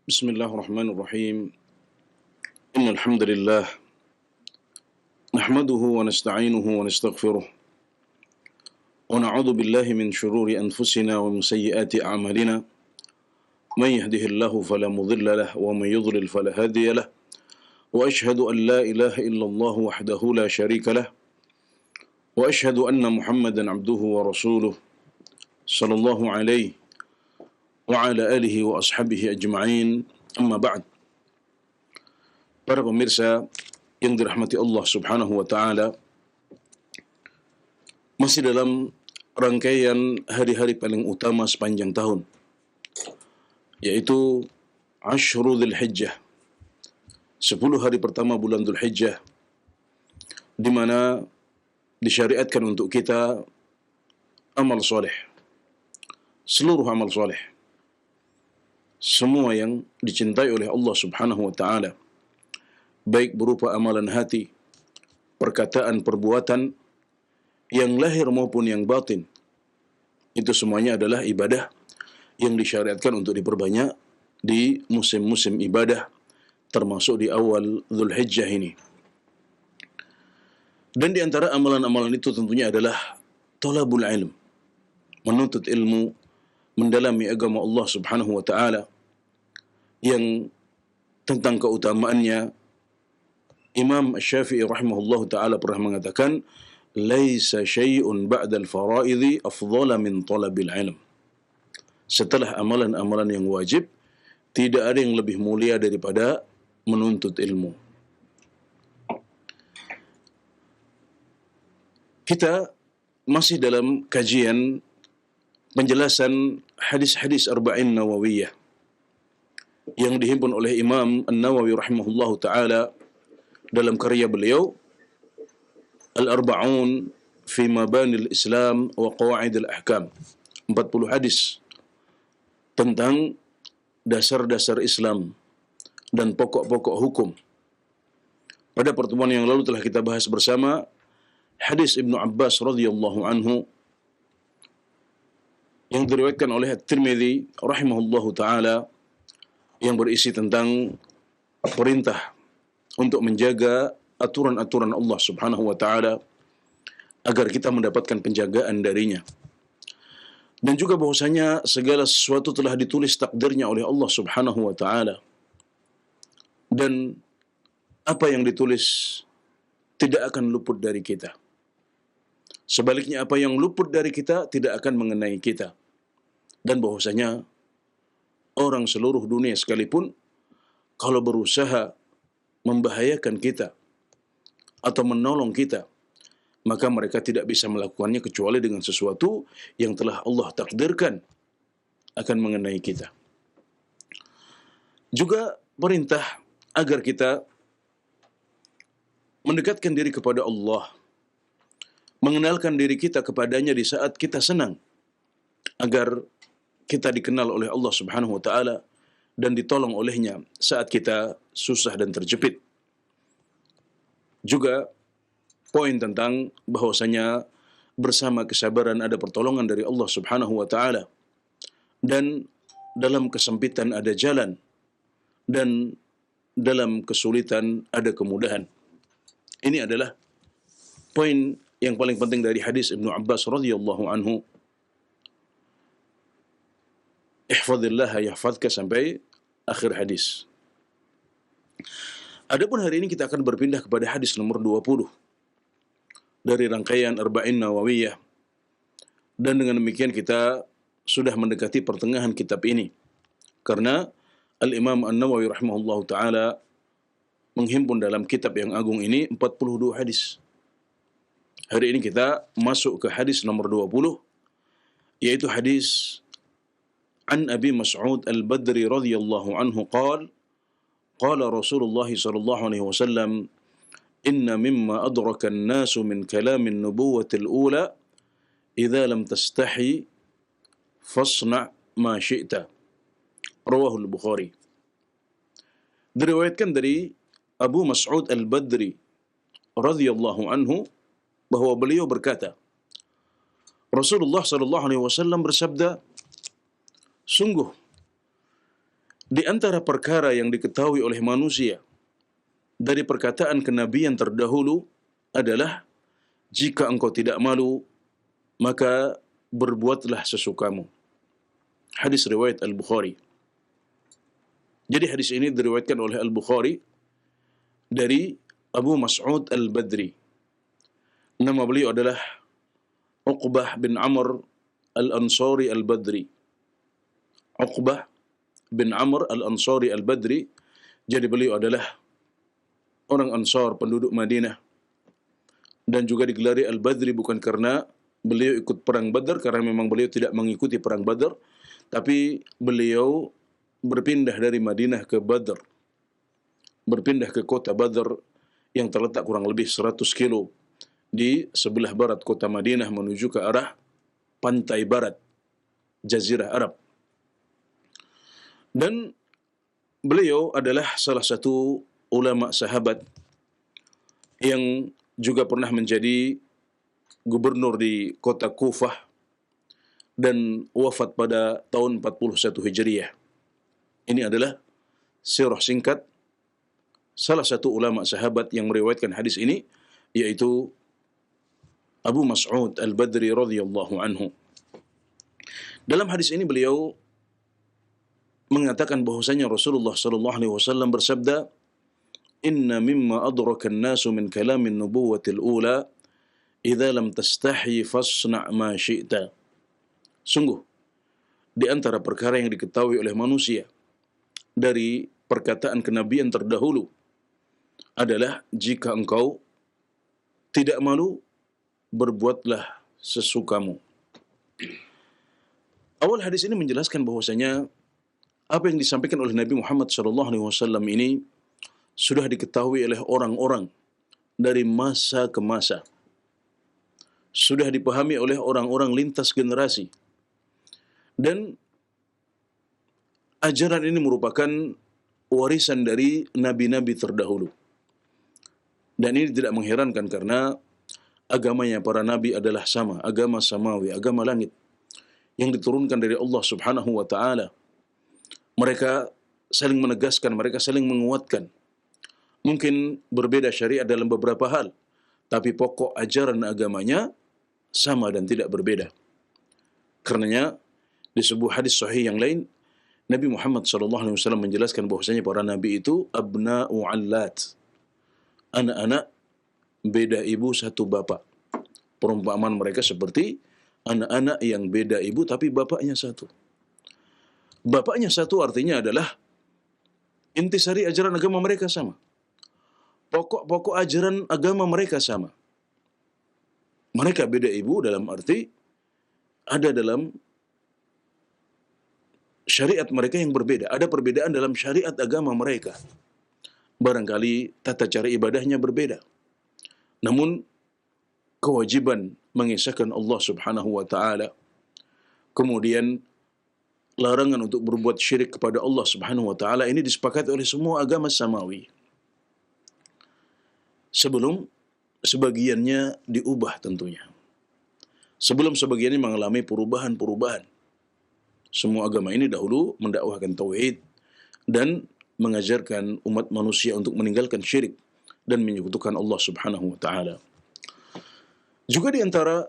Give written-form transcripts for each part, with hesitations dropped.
Bismillahirrahmanirrahim. Innal hamdalillah nahmaduhu wa nasta'inuhu wa nastaghfiruh wa na'udzu billahi min shururi anfusina wa min sayyiati a'malina. Man yahdihillahu fala mudilla lahu wa man yudlil fala hadiya lahu. Wa ashhadu an la ilaha illallah wahdahu la syarika lahu wa ashhadu anna Muhammadan 'abduhu wa rasuluh sallallahu alaihi wa ala alihi wa ashabihi ajma'in. Amma ba'd. Para pemirsa yang dirahmati Allah Subhanahu wa taala, masih dalam rangkaian hari-hari paling utama sepanjang tahun, yaitu Ashru Dzulhijjah, 10 hari pertama bulan Dzulhijjah, di mana disyariatkan untuk kita amal soleh, seluruh amal soleh, semua yang dicintai oleh Allah Subhanahu wa taala, baik berupa amalan hati, perkataan, perbuatan, yang lahir maupun yang batin. Itu semuanya adalah ibadah yang disyariatkan untuk diperbanyak di musim-musim ibadah, termasuk di awal Dzulhijjah ini. Dan di antara amalan-amalan itu tentunya adalah talabul ilm, menuntut ilmu, mendalami agama Allah Subhanahu wa taala, yang tentang keutamaannya Imam Asy-Syafi'i rahimahullahu taala pernah mengatakan, laisa syai'un ba'dal fara'idhi afdhala min talabil ilm. Setelah amalan-amalan yang wajib, tidak ada yang lebih mulia daripada menuntut ilmu. Kita masih dalam kajian penjelasan hadis-hadis Arba'in Nawawiyah yang dihimpun oleh Imam An-Nawawi rahimahullahu taala dalam karya beliau Al-Arba'un fi Mabanil Islam wa Qawaidil Ahkam. 40 hadis tentang dasar-dasar Islam dan pokok-pokok hukum. Pada pertemuan yang lalu telah kita bahas bersama hadis Ibnu Abbas radhiyallahu anhu yang diriwayatkan oleh At-Tirmidzi rahimahullahu taala, yang berisi tentang perintah untuk menjaga aturan-aturan Allah Subhanahu wa taala agar kita mendapatkan penjagaan darinya. Dan juga bahwasanya segala sesuatu telah ditulis takdirnya oleh Allah Subhanahu wa taala. Dan apa yang ditulis tidak akan luput dari kita. Sebaliknya, apa yang luput dari kita tidak akan mengenai kita. Dan bahwasanya orang seluruh dunia sekalipun, kalau berusaha membahayakan kita atau menolong kita, maka mereka tidak bisa melakukannya kecuali dengan sesuatu yang telah Allah takdirkan akan mengenai kita. Juga perintah agar kita mendekatkan diri kepada Allah, mengenalkan diri kita kepadanya di saat kita senang, agar kita dikenal oleh Allah Subhanahu wa taala dan ditolong olehnya saat kita susah dan terjepit. Juga poin tentang bahwasanya bersama kesabaran ada pertolongan dari Allah Subhanahu wa taala, dan dalam kesempitan ada jalan, dan dalam kesulitan ada kemudahan. Ini adalah poin yang paling penting dari hadis Ibnu Abbas radhiyallahu anhu, ihfazillah yahfazka, sampai akhir hadis. Adapun hari ini kita akan berpindah kepada hadis nomor 20 dari rangkaian Arba'in Nawawiyah, dan dengan demikian kita sudah mendekati pertengahan kitab ini, karena Al-Imam An-Nawawi rahimahullahu taala menghimpun dalam kitab yang agung ini 42 hadis. Hari ini kita masuk ke hadis nomor 20, yaitu hadis An Abi Mas'ud Al-Badri radhiyallahu anhu qala qala Rasulullah sallallahu alaihi wasallam, inna mimma adraka an-nasu min kalamin nubuwwati al-ula idza lam tastahi fasna' ma syi'ta. Rawahu al-Bukhari. Diriwayatkan dari Abu Mas'ud Al-Badri radhiyallahu anhu bahwa beliau berkata, Rasulullah sallallahu alaihi wasallam bersabda, sungguh Di antara perkara yang diketahui oleh manusia dari perkataan kenabian terdahulu adalah, jika engkau tidak malu, maka berbuatlah sesukamu. Hadis riwayat Al-Bukhari. Jadi hadis ini diriwayatkan oleh Al-Bukhari dari Abu Mas'ud Al-Badri. Nama beliau adalah Uqbah bin Amr Al-Ansari Al-Badri. Uqbah bin Amr Al-Ansari Al-Badri. Jadi beliau adalah orang Ansar, penduduk Madinah. Dan juga digelari Al-Badri bukan karena beliau ikut perang Badar, karena memang beliau tidak mengikuti perang Badar, tapi beliau berpindah dari Madinah ke Badr, berpindah ke kota Badr yang terletak kurang lebih 100 kilo di sebelah barat kota Madinah menuju ke arah pantai barat Jazirah Arab. Dan beliau adalah salah satu ulama sahabat yang juga pernah menjadi gubernur di kota Kufah dan wafat pada tahun 41 Hijriah. Ini adalah sirah singkat salah satu ulama sahabat yang meriwayatkan hadis ini, yaitu Abu Mas'ud Al-Badri radhiyallahu anhu. Dalam hadis ini beliau mengatakan bahwasanya Rasulullah sallallahu alaihi wasallam bersabda, "Inna mimma adraka an-nasu min kalamin nubuwwatil ula, idza lam tastahi fasna' ma syi'ta." Sungguh di antara perkara yang diketahui oleh manusia dari perkataan kenabian terdahulu adalah, jika engkau tidak malu, berbuatlah sesukamu. Awal hadis ini menjelaskan bahwasanya apa yang disampaikan oleh Nabi Muhammad SAW ini sudah diketahui oleh orang-orang dari masa ke masa, sudah dipahami oleh orang-orang lintas generasi, dan ajaran ini merupakan warisan dari nabi-nabi terdahulu. Dan ini tidak mengherankan karena agamanya para nabi adalah sama, agama samawi, agama langit yang diturunkan dari Allah Subhanahu wa taala. Mereka saling menegaskan, mereka saling menguatkan. Mungkin berbeda syariat dalam beberapa hal, tapi pokok ajaran agamanya sama dan tidak berbeda. Karenanya di sebuah hadis sahih yang lain, Nabi Muhammad SAW menjelaskan bahwasanya para nabi itu abna'u allat, anak-anak beda ibu satu bapak. Perumpamaan mereka seperti anak-anak yang beda ibu tapi bapaknya satu. Bapaknya satu artinya adalah intisari ajaran agama mereka sama. Pokok-pokok ajaran agama mereka sama. Mereka beda ibu dalam arti ada dalam syariat mereka yang berbeda. Ada perbedaan dalam syariat agama mereka. Barangkali tata cara ibadahnya berbeda. Namun kewajiban mengesahkan Allah Subhanahu wa taala, kemudian larangan untuk berbuat syirik kepada Allah Subhanahu wa taala, ini disepakati oleh semua agama samawi. Sebelum sebagiannya diubah tentunya. Sebelum sebagiannya mengalami perubahan-perubahan. Semua agama ini dahulu mendakwahkan tauhid dan mengajarkan umat manusia untuk meninggalkan syirik dan menyekutukan Allah Subhanahu wa taala. Juga di antara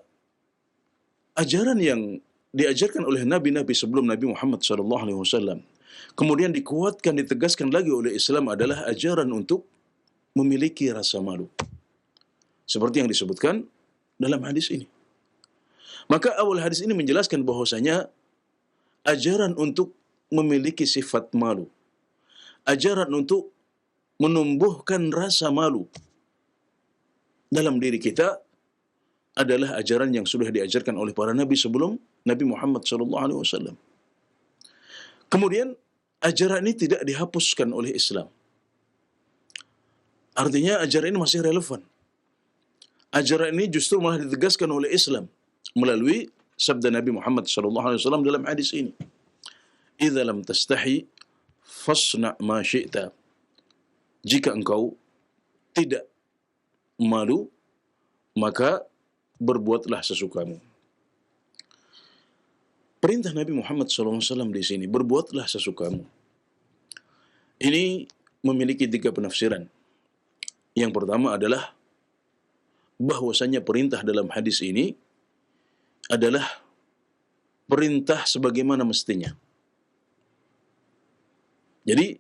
ajaran yang diajarkan oleh nabi-nabi sebelum Nabi Muhammad SAW, kemudian dikuatkan, ditegaskan lagi oleh Islam, adalah ajaran untuk memiliki rasa malu. Seperti yang disebutkan dalam hadis ini. Maka awal hadis ini menjelaskan bahwasanya ajaran untuk memiliki sifat malu, ajaran untuk menumbuhkan rasa malu dalam diri kita adalah ajaran yang sudah diajarkan oleh para nabi sebelum Nabi Muhammad SAW. Kemudian ajaran ini tidak dihapuskan oleh Islam. Artinya ajaran ini masih relevan. Ajaran ini justru malah ditegaskan oleh Islam melalui sabda Nabi Muhammad SAW dalam hadis ini. "Idza lam tastahi fasna' ma syi'ta." Jika engkau tidak malu, maka berbuatlah sesukamu. Perintah Nabi Muhammad SAW di sini, berbuatlah sesukamu. Ini memiliki 3 penafsiran. Yang pertama adalah bahwasanya perintah dalam hadis ini adalah perintah sebagaimana mestinya. Jadi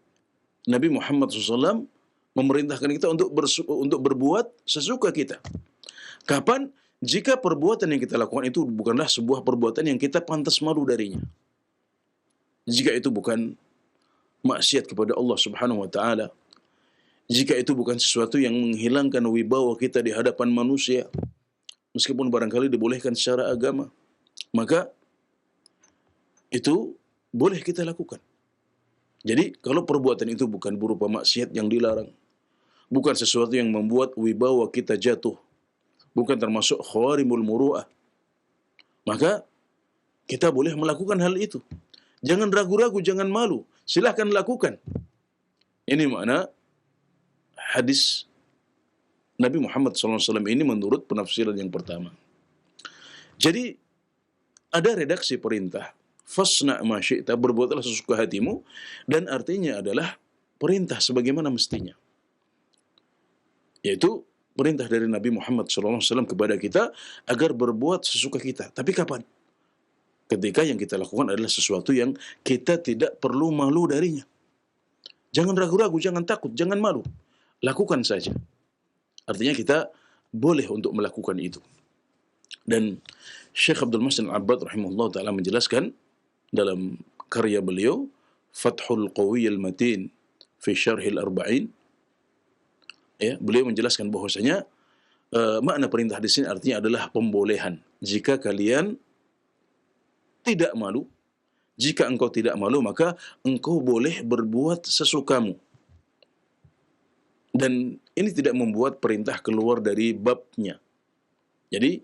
Nabi Muhammad SAW memerintahkan kita untuk berbuat sesuka kita. Kapan? Jika perbuatan yang kita lakukan itu bukanlah sebuah perbuatan yang kita pantas malu darinya. Jika itu bukan maksiat kepada Allah Subhanahu wa taala, jika itu bukan sesuatu yang menghilangkan wibawa kita di hadapan manusia, meskipun barangkali dibolehkan secara agama, maka itu boleh kita lakukan. Jadi kalau perbuatan itu bukan berupa maksiat yang dilarang, bukan sesuatu yang membuat wibawa kita jatuh, bukan termasuk khawarimul muru'ah, maka kita boleh melakukan hal itu. Jangan ragu-ragu, jangan malu, silahkan lakukan. Ini makna hadis Nabi Muhammad SAW ini menurut penafsiran yang pertama. Jadi ada redaksi perintah, fasna' ma syi'ta, berbuatlah sesuka hatimu, dan artinya adalah perintah sebagaimana mestinya. Yaitu perintah dari Nabi Muhammad SAW kepada kita agar berbuat sesuka kita. Tapi kapan? Ketika yang kita lakukan adalah sesuatu yang kita tidak perlu malu darinya. Jangan ragu-ragu, jangan takut, jangan malu. Lakukan saja. Artinya kita boleh untuk melakukan itu. Dan Syekh Abdul Muhsin Al-Abbad rahimahullah ta'ala menjelaskan dalam karya beliau Fathul Qawiyyil Matin fi Syarhil Arba'in, ya, beliau menjelaskan bahwasanya makna perintah di sini artinya adalah pembolehan. Jika kalian tidak malu, jika engkau tidak malu, maka engkau boleh berbuat sesukamu. Dan ini tidak membuat perintah keluar dari babnya. Jadi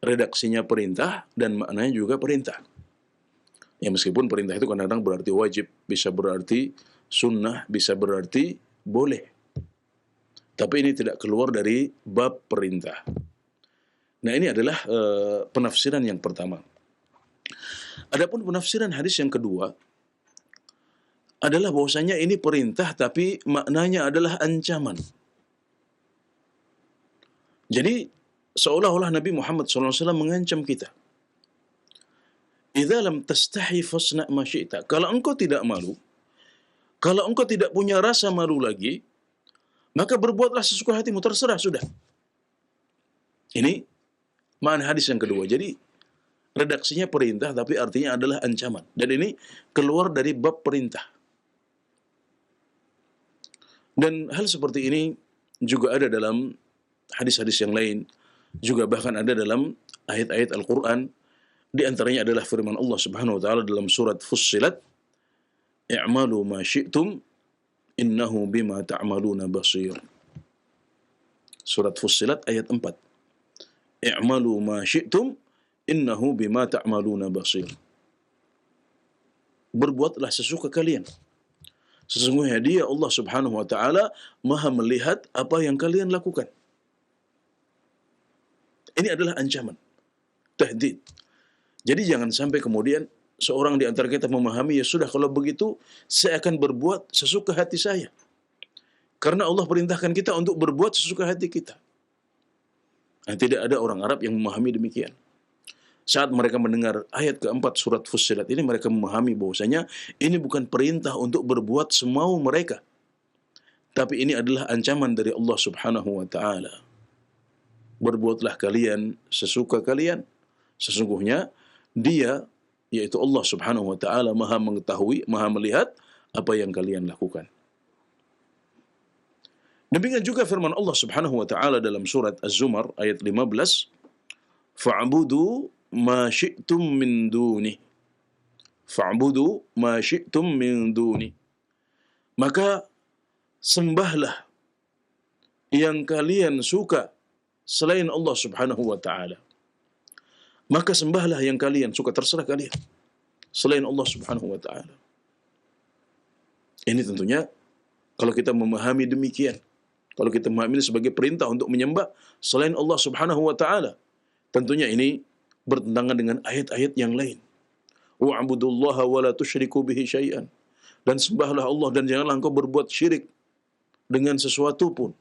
redaksinya perintah dan maknanya juga perintah. Ya, meskipun perintah itu kadang-kadang berarti wajib, bisa berarti sunnah, bisa berarti boleh. Tapi ini tidak keluar dari bab perintah. Nah, ini adalah penafsiran yang pertama. Adapun penafsiran hadis yang kedua adalah bahwasanya ini perintah tapi maknanya adalah ancaman. Jadi seolah-olah Nabi Muhammad SAW mengancam kita. Idza lam tastahi fasna' ma syi'ta. Kalau engkau tidak malu, kalau engkau tidak punya rasa malu lagi, maka berbuatlah sesuka hatimu, terserah sudah. Ini makna hadis yang kedua. Jadi redaksinya perintah tapi artinya adalah ancaman. Dan ini keluar dari bab perintah. Dan hal seperti ini juga ada dalam hadis-hadis yang lain, juga bahkan ada dalam ayat-ayat Al-Quran. Di antaranya adalah firman Allah Subhanahu wa taala dalam surat Fussilat, "I'malu ma syi'tum innahu bima ta'maluna basir." Surat Fussilat ayat 4. "I'malu ma syi'tum innahu bima ta'maluna basir." Berbuatlah sesuka kalian. Sesungguhnya Dia, Allah Subhanahu wa taala, Maha melihat apa yang kalian lakukan. Ini adalah ancaman, tahdid. Jadi jangan sampai kemudian seorang di antara kita memahami, ya sudah kalau begitu saya akan berbuat sesuka hati saya. Karena Allah perintahkan kita untuk berbuat sesuka hati kita. Nah, tidak ada orang Arab yang memahami demikian. Saat mereka mendengar ayat keempat surat Fussilat ini, mereka memahami bahwasanya ini bukan perintah untuk berbuat semau mereka, tapi ini adalah ancaman dari Allah Subhanahu wa taala. Berbuatlah kalian sesuka kalian, sesungguhnya Dia, yaitu Allah Subhanahu wa taala, Maha mengetahui, Maha melihat apa yang kalian lakukan. Demikian juga firman Allah Subhanahu wa taala dalam surat Az-Zumar ayat 15, "Fa'budu ma syi'tum min duni." Fa'budu ma syi'tum min duni. Maka sembahlah yang kalian suka selain Allah Subhanahu wa taala. Maka sembahlah yang kalian suka, terserah kalian, selain Allah Subhanahu wa taala. Ini tentunya kalau kita memahami demikian, kalau kita memahami ini sebagai perintah untuk menyembah selain Allah Subhanahu wa taala, tentunya ini bertentangan dengan ayat-ayat yang lain. Wa'budullaha wa la tusyriku bihi syai'an. dan sembahlah Allah dan janganlah engkau berbuat syirik dengan sesuatu pun.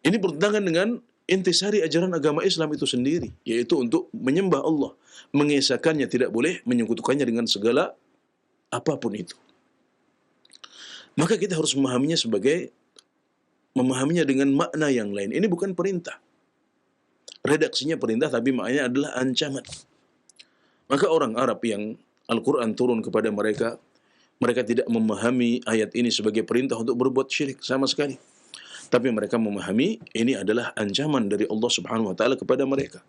Ini bertentangan dengan intisari ajaran agama Islam itu sendiri, yaitu untuk menyembah Allah, mengesahkannya, tidak boleh menyekutukannya dengan segala apapun itu. Maka kita harus memahaminya dengan makna yang lain. Ini bukan perintah. Redaksinya perintah, tapi maknanya adalah ancaman. Maka orang Arab yang Al-Quran turun kepada mereka, mereka tidak memahami ayat ini sebagai perintah untuk berbuat syirik sama sekali. Tapi mereka memahami ini adalah ancaman dari Allah Subhanahu wa taala kepada mereka.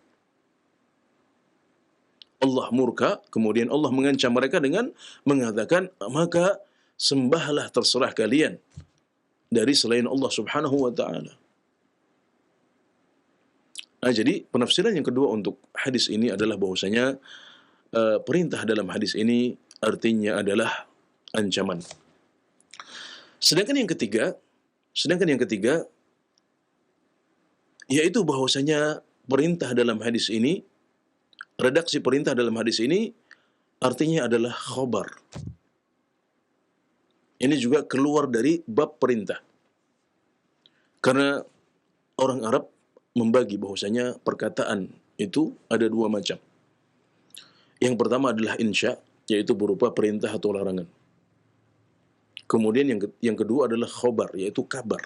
Allah murka, kemudian Allah mengancam mereka dengan mengatakan, maka sembahlah terserah kalian dari selain Allah Subhanahu wa taala. Nah, jadi penafsiran yang kedua untuk hadis ini adalah bahwasanya perintah dalam hadis ini artinya adalah ancaman. Sedangkan yang ketiga yaitu bahwasanya perintah dalam hadis ini, redaksi perintah dalam hadis ini artinya adalah khobar. Ini juga keluar dari bab perintah. Karena orang Arab membagi bahwasanya perkataan itu ada dua macam. Yang pertama adalah insya, yaitu berupa perintah atau larangan. Kemudian yang kedua adalah khobar, yaitu kabar.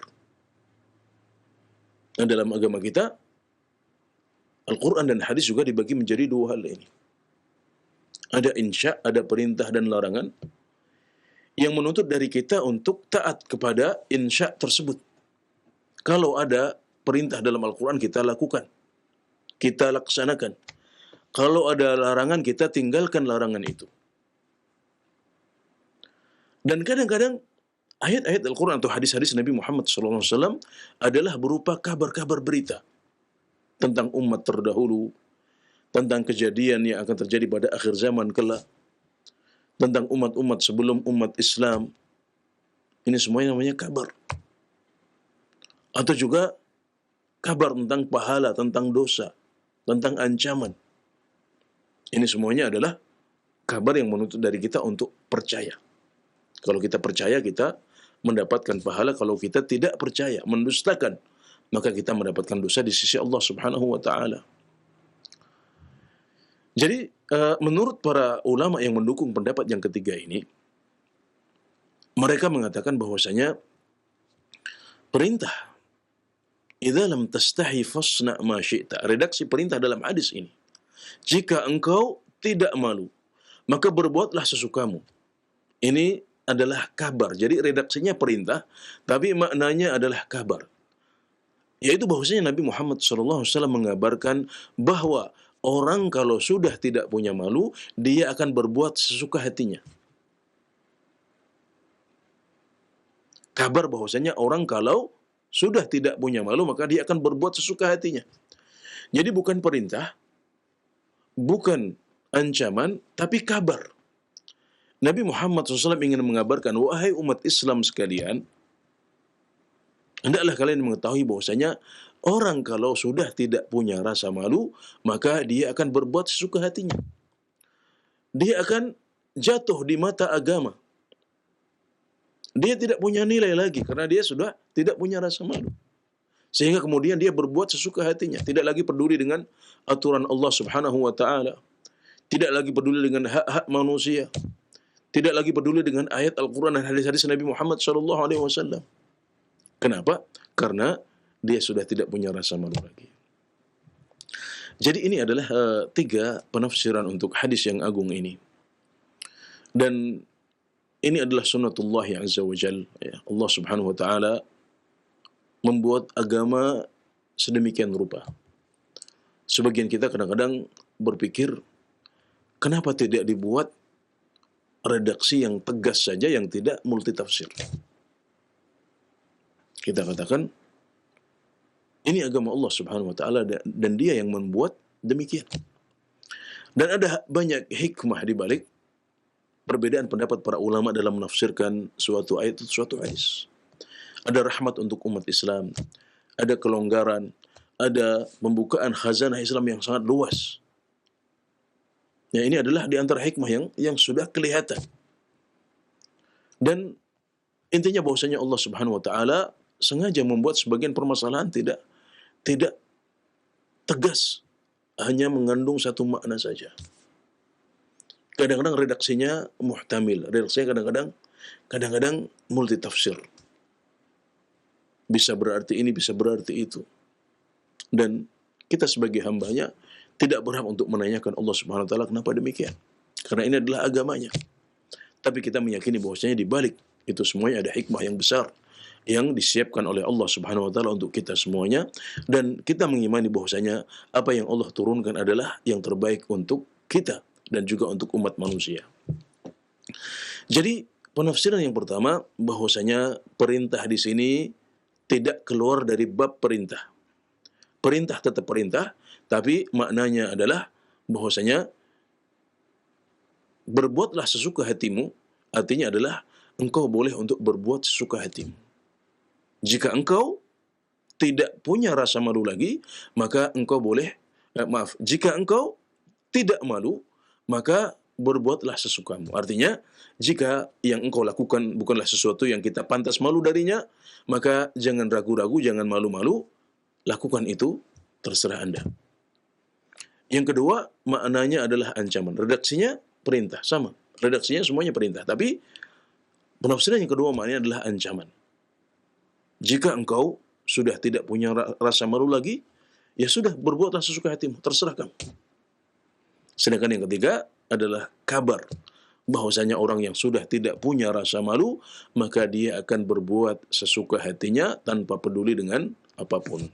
Dan dalam agama kita, Al-Quran dan hadis juga dibagi menjadi dua hal ini. Ada insya, ada perintah dan larangan, yang menuntut dari kita untuk taat kepada insya tersebut. Kalau ada perintah dalam Al-Quran, kita lakukan, kita laksanakan. Kalau ada larangan, kita tinggalkan larangan itu. Dan kadang-kadang ayat-ayat Al-Quran atau hadis-hadis Nabi Muhammad SAW adalah berupa kabar-kabar berita tentang umat terdahulu, tentang kejadian yang akan terjadi pada akhir zaman kelak, tentang umat-umat sebelum umat Islam. Ini semuanya namanya kabar. Atau juga kabar tentang pahala, tentang dosa, tentang ancaman. Ini semuanya adalah kabar yang menuntut dari kita untuk percaya. Kalau kita percaya, kita mendapatkan pahala. Kalau kita tidak percaya, mendustakan, maka kita mendapatkan dosa di sisi Allah Subhanahu wa taala. Jadi, menurut para ulama yang mendukung pendapat yang ketiga ini, mereka mengatakan bahwasanya perintah, idza lam tastahi fasna ma syi'ta. Redaksi perintah dalam hadis ini, jika engkau tidak malu, maka berbuatlah sesukamu. Ini adalah kabar. Jadi redaksinya perintah, tapi maknanya adalah kabar. Yaitu bahwasanya Nabi Muhammad SAW mengabarkan bahwa orang kalau sudah tidak punya malu, dia akan berbuat sesuka hatinya. Kabar bahwasanya orang kalau sudah tidak punya malu, maka dia akan berbuat sesuka hatinya. Jadi bukan perintah, bukan ancaman, tapi kabar. Nabi Muhammad SAW ingin mengabarkan, wahai umat Islam sekalian, hendaklah kalian mengetahui bahwasanya orang kalau sudah tidak punya rasa malu, maka dia akan berbuat sesuka hatinya. Dia akan jatuh di mata agama. Dia tidak punya nilai lagi karena dia sudah tidak punya rasa malu. Sehingga kemudian dia berbuat sesuka hatinya, tidak lagi peduli dengan aturan Allah Subhanahu wa taala, tidak lagi peduli dengan hak-hak manusia, tidak lagi peduli dengan ayat Al-Quran dan hadis-hadis Nabi Muhammad SAW. Kenapa? Karena dia sudah tidak punya rasa malu lagi. Jadi ini adalah tiga penafsiran untuk hadis yang agung ini. Dan ini adalah sunnatullah azza wa jal. Ya, Allah Subhanahu wa ta'ala membuat agama sedemikian rupa. Sebagian kita kadang-kadang berpikir, kenapa tidak dibuat redaksi yang tegas saja yang tidak multitafsir? Kita katakan, ini agama Allah Subhanahu wa taala dan dia yang membuat demikian. Dan ada banyak hikmah di balik perbedaan pendapat para ulama dalam menafsirkan suatu ayat atau suatu hadis. Ada rahmat untuk umat Islam, ada kelonggaran, ada pembukaan khazanah Islam yang sangat luas. Ya, ini adalah di antara hikmah yang sudah kelihatan. Dan intinya bahwasanya Allah Subhanahu wa taala sengaja membuat sebagian permasalahan tidak tegas, hanya mengandung satu makna saja. Kadang-kadang redaksinya muhtamil, redaksinya kadang-kadang multitafsir. Bisa berarti ini, bisa berarti itu. Dan kita sebagai hambanya tidak berhak untuk menanyakan Allah Subhanahu wa taala kenapa demikian. Karena ini adalah agamanya. Tapi kita meyakini bahwasanya di balik itu semuanya ada hikmah yang besar yang disiapkan oleh Allah Subhanahu wa taala untuk kita semuanya, dan kita mengimani bahwasanya apa yang Allah turunkan adalah yang terbaik untuk kita dan juga untuk umat manusia. Jadi penafsiran yang pertama bahwasanya perintah di sini tidak keluar dari bab perintah. Perintah tetap perintah, tapi maknanya adalah bahwasanya berbuatlah sesuka hatimu, artinya adalah engkau boleh untuk berbuat sesuka hatimu. Jika engkau tidak punya rasa malu lagi, maka engkau boleh, jika engkau tidak malu, maka berbuatlah sesukamu. Artinya, jika yang engkau lakukan bukanlah sesuatu yang kita pantas malu darinya, maka jangan ragu-ragu, jangan malu-malu, lakukan itu, terserah Anda. Yang kedua, maknanya adalah ancaman. Redaksinya perintah, sama. Redaksinya semuanya perintah. Tapi, penafsiran yang kedua maknanya adalah ancaman. Jika engkau sudah tidak punya rasa malu lagi, ya sudah, berbuatlah sesuka hatimu, terserah kamu. Sedangkan yang ketiga adalah kabar bahwasanya orang yang sudah tidak punya rasa malu, maka dia akan berbuat sesuka hatinya tanpa peduli dengan apapun.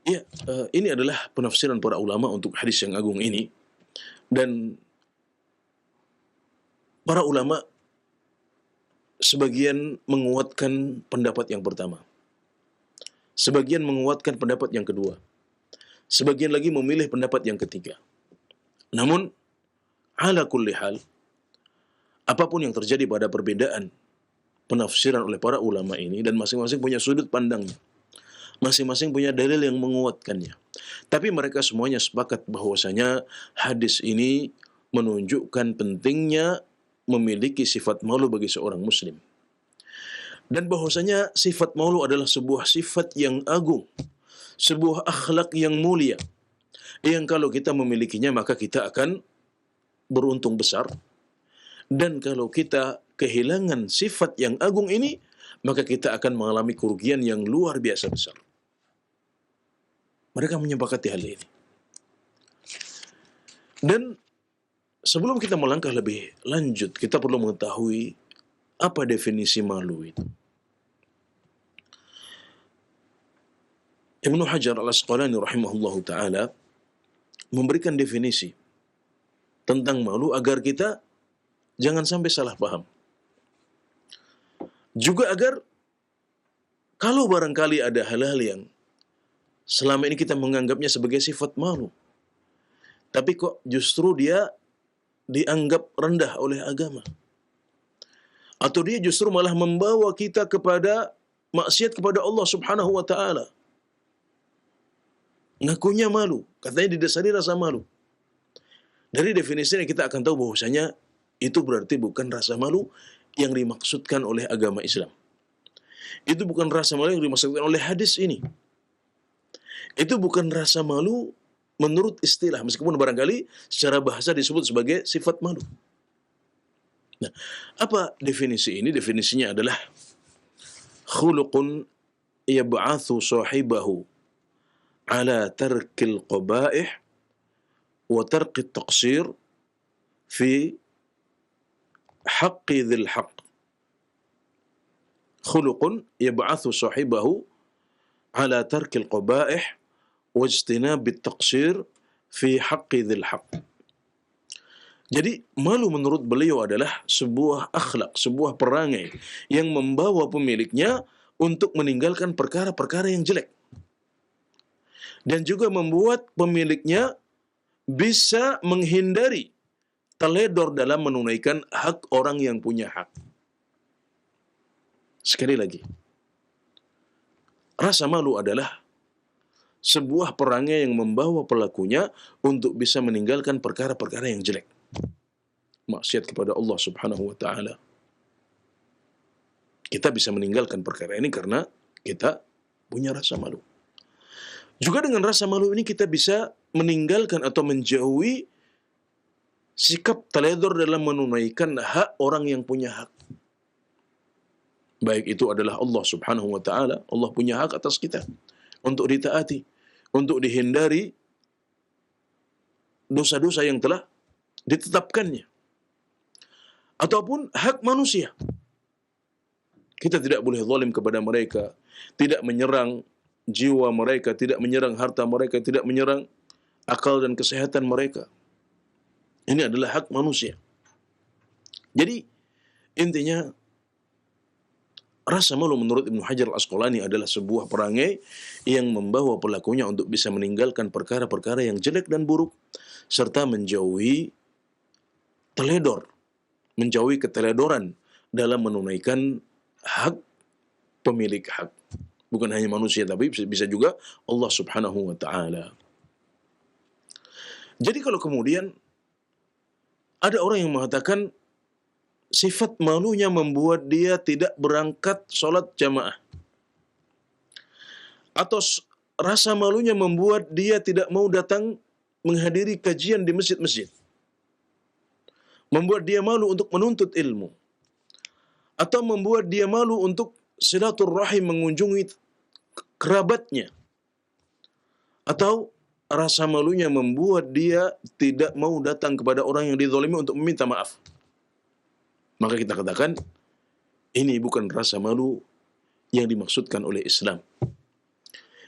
Ya, ini adalah penafsiran para ulama untuk hadis yang agung ini. Dan para ulama sebagian menguatkan pendapat yang pertama, sebagian menguatkan pendapat yang kedua, sebagian lagi memilih pendapat yang ketiga. Namun, ala kulli hal, apapun yang terjadi pada perbedaan penafsiran oleh para ulama ini, dan masing-masing punya sudut pandangnya, masing-masing punya dalil yang menguatkannya. Tapi mereka semuanya sepakat bahwasanya hadis ini menunjukkan pentingnya memiliki sifat malu bagi seorang muslim. Dan bahwasanya sifat malu adalah sebuah sifat yang agung, sebuah akhlak yang mulia, yang kalau kita memilikinya maka kita akan beruntung besar. Dan kalau kita kehilangan sifat yang agung ini, maka kita akan mengalami kerugian yang luar biasa besar. Mereka menyepakati hal ini. Dan sebelum kita melangkah lebih lanjut, kita perlu mengetahui apa definisi malu itu. Ibnu Hajar al-Asqalani rahimahullahu ta'ala memberikan definisi tentang malu agar kita jangan sampai salah paham. Juga agar kalau barangkali ada hal-hal yang selama ini kita menganggapnya sebagai sifat malu, tapi kok justru dia dianggap rendah oleh agama, atau dia justru malah membawa kita kepada maksiat kepada Allah Subhanahu wa taala. Ngakunya malu, katanya didasari rasa malu. Dari definisinya kita akan tahu bahwasanya itu berarti bukan rasa malu yang dimaksudkan oleh agama Islam. Itu bukan rasa malu yang dimaksudkan oleh hadis ini. Itu bukan rasa malu menurut istilah, meskipun barangkali secara bahasa disebut sebagai sifat malu. Nah, apa definisi ini? Definisinya adalah khuluqun yab'athu sahibahu ala tarkil qaba'ih wa tarqit taqsir fi haqqi dhil haqq. Khuluqun yab'athu sahibahu ala tarkil qaba'ih wajtinabit taqsir fi haqqi dhil haqq. Jadi malu menurut beliau adalah sebuah akhlak, sebuah perangai yang membawa pemiliknya untuk meninggalkan perkara-perkara yang jelek, dan juga membuat pemiliknya bisa menghindari teledor dalam menunaikan hak orang yang punya hak. Sekali lagi, rasa malu adalah sebuah perangai yang membawa pelakunya untuk bisa meninggalkan perkara-perkara yang jelek. maksiat kepada Allah Subhanahu wa taala. Kita bisa meninggalkan perkara ini karena kita punya rasa malu. Juga dengan rasa malu ini kita bisa meninggalkan atau menjauhi sikap teledor dalam menunaikan hak orang yang punya hak. Baik itu adalah Allah Subhanahu wa taala, Allah punya hak atas kita untuk ditaati, untuk dihindari dosa-dosa yang telah ditetapkannya. Ataupun hak manusia. Kita tidak boleh zalim kepada mereka, tidak menyerang jiwa mereka, tidak menyerang harta mereka, tidak menyerang akal dan kesehatan mereka. Ini adalah hak manusia. Jadi, intinya, rasa malu menurut Ibnu Hajar Al-Asqalani adalah sebuah perangai yang membawa pelakunya untuk bisa meninggalkan perkara-perkara yang jelek dan buruk, serta menjauhi teledor, menjauhi keteledoran dalam menunaikan hak pemilik hak. Bukan hanya manusia, tapi bisa juga Allah Subhanahu wa ta'ala. Jadi kalau kemudian ada orang yang mengatakan sifat malunya membuat dia tidak berangkat sholat jamaah, atau rasa malunya membuat dia tidak mau datang menghadiri kajian di masjid-masjid, membuat dia malu untuk menuntut ilmu, atau membuat dia malu untuk silaturrahim, mengunjungi kerabatnya, atau rasa malunya membuat dia tidak mau datang kepada orang yang dizalimi untuk meminta maaf. Maka kita katakan, ini bukan rasa malu yang dimaksudkan oleh Islam.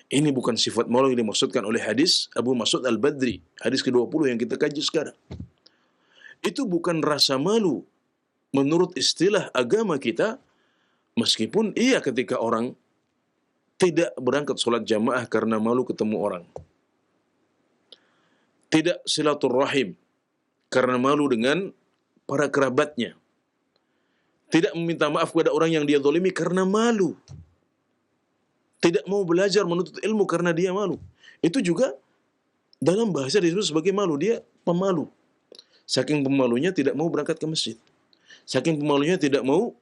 Ini bukan sifat malu yang dimaksudkan oleh hadis Abu Mas'ud Al-Badri, hadis ke-20 yang kita kaji sekarang. Itu bukan rasa malu menurut istilah agama kita, meskipun iya ketika orang tidak berangkat sholat jamaah karena malu ketemu orang, tidak silaturrahim karena malu dengan para kerabatnya, tidak meminta maaf kepada orang yang dia zalimi karena malu, tidak mau belajar menuntut ilmu karena dia malu. Itu juga dalam bahasa disebut sebagai malu. Dia pemalu. Saking pemalunya tidak mau berangkat ke masjid. Saking pemalunya tidak mau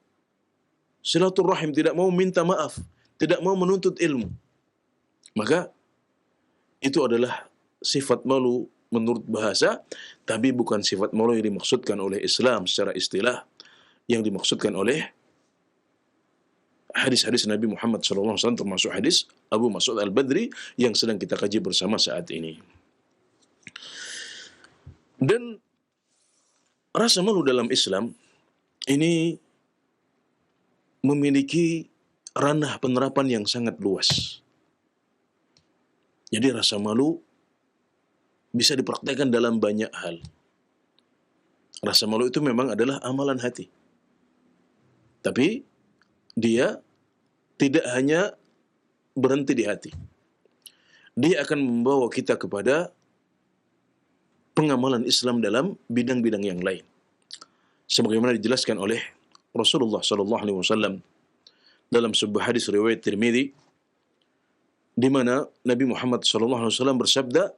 silaturrahim, tidak mau minta maaf, tidak mau menuntut ilmu. Maka itu adalah sifat malu menurut bahasa, tapi bukan sifat malu yang dimaksudkan oleh Islam secara istilah, yang dimaksudkan oleh hadis-hadis Nabi Muhammad SAW, termasuk hadis Abu Mas'ud Al-Badri yang sedang kita kaji bersama saat ini. Dan rasa malu dalam Islam ini memiliki ranah penerapan yang sangat luas. Jadi rasa malu bisa dipraktikkan dalam banyak hal. Rasa malu itu memang adalah amalan hati. Tapi dia tidak hanya berhenti di hati. Dia akan membawa kita kepada pengamalan Islam dalam bidang-bidang yang lain. Sebagaimana dijelaskan oleh Rasulullah SAW dalam sebuah hadis riwayat Tirmidzi, di mana Nabi Muhammad SAW bersabda,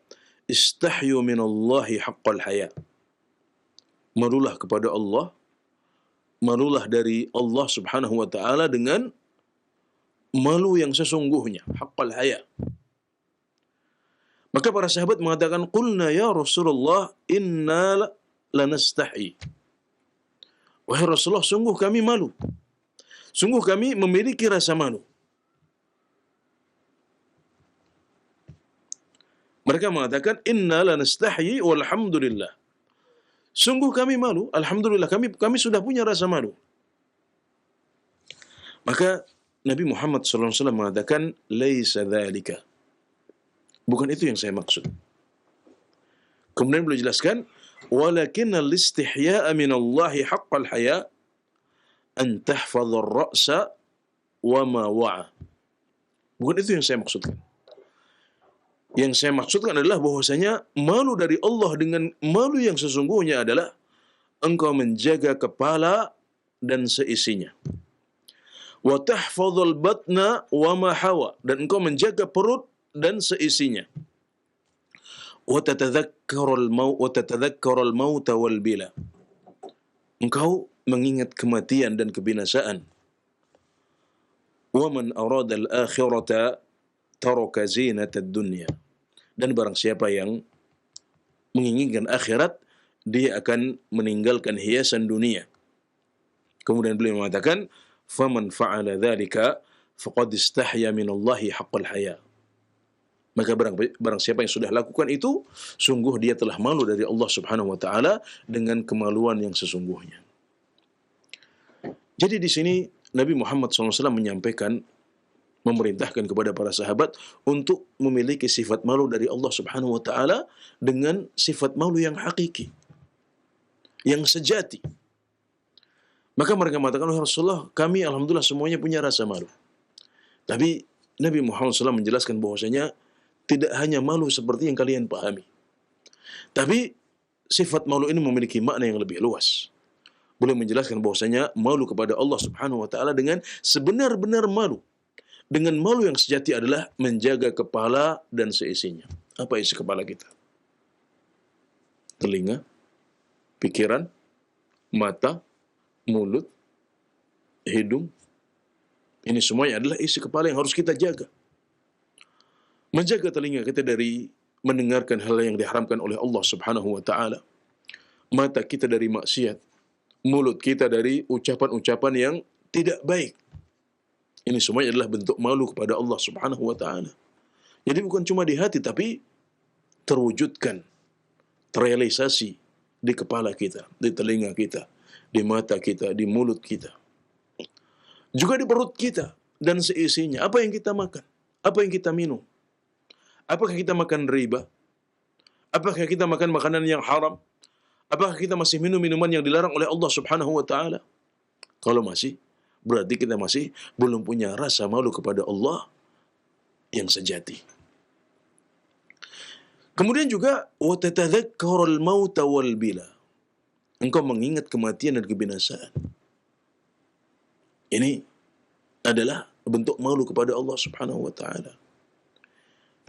"Istahyu minallahi haqqal haya." Malulah kepada Allah, malulah dari Allah Subhanahu wa taala dengan malu yang sesungguhnya, haqqal haya. Maka para sahabat mengatakan, "Qulna ya Rasulullah, inna lanastahi." Wahai Rasulullah, sungguh kami malu. Sungguh kami memiliki rasa malu. Mereka mengatakan, "Inna lanastahi walhamdulillah." Sungguh kami malu, alhamdulillah kami sudah punya rasa malu. Maka Nabi Muhammad SAW mengatakan, "Laisa dzalika." Bukan itu yang saya maksud. Kemudian beliau jelaskan, "Walakinna al-istihya'a min Allah haqqal haya an tahfadha ar-ra'sa wa ma wa'a." Bukan itu yang saya maksudkan. Yang saya maksudkan adalah bahwasanya malu dari Allah dengan malu yang sesungguhnya adalah engkau menjaga kepala dan seisinya. Wa tahfadhul batna wa ma hawa, dan engkau menjaga perut dan seisinya. Wa tatadhakkarul maut wal bila, engkau mengingat kematian dan kebinasaan. Wa man arada al-akhirata taraka zinatad dunya. Dan barang siapa yang menginginkan akhirat, dia akan meninggalkan hiasan dunia. Kemudian beliau mengatakan, faman fa'ala dzalika faqad istahya minallahi haqqal haya. Maka barang siapa yang sudah lakukan itu, sungguh dia telah malu dari Allah Subhanahu wa taala dengan kemaluan yang sesungguhnya. Jadi di sini Nabi Muhammad SAW menyampaikan, memerintahkan kepada para sahabat untuk memiliki sifat malu dari Allah Subhanahu wa taala dengan sifat malu yang hakiki, yang sejati. Maka mereka mengatakan, "Oh Rasulullah, kami alhamdulillah semuanya punya rasa malu." Tapi Nabi Muhammad SAW menjelaskan bahwasanya tidak hanya malu seperti yang kalian pahami, tapi sifat malu ini memiliki makna yang lebih luas. Beliau menjelaskan bahwasanya malu kepada Allah Subhanahu wa taala dengan sebenar-benar malu. Dengan malu yang sejati adalah menjaga kepala dan seisinya. Apa isi kepala kita? Telinga, pikiran, mata, mulut, hidung. Ini semuanya adalah isi kepala yang harus kita jaga. Menjaga telinga kita dari mendengarkan hal yang diharamkan oleh Allah Subhanahu wa taala. Mata kita dari maksiat. Mulut kita dari ucapan-ucapan yang tidak baik. Ini semuanya adalah bentuk malu kepada Allah Subhanahu wa taala. Jadi bukan cuma di hati, tapi terwujudkan, terrealisasi di kepala kita, di telinga kita, di mata kita, di mulut kita. Juga di perut kita dan seisinya. Apa yang kita makan? Apa yang kita minum? Apakah kita makan riba? Apakah kita makan makanan yang haram? Apakah kita masih minum minuman yang dilarang oleh Allah Subhanahu wa taala? Kalau masih, berarti kita masih belum punya rasa malu kepada Allah yang sejati. Kemudian juga wa tatadhakkarul mauta wal bila. Engkau mengingat kematian dan kebinasaan. Ini adalah bentuk malu kepada Allah Subhanahu wa taala.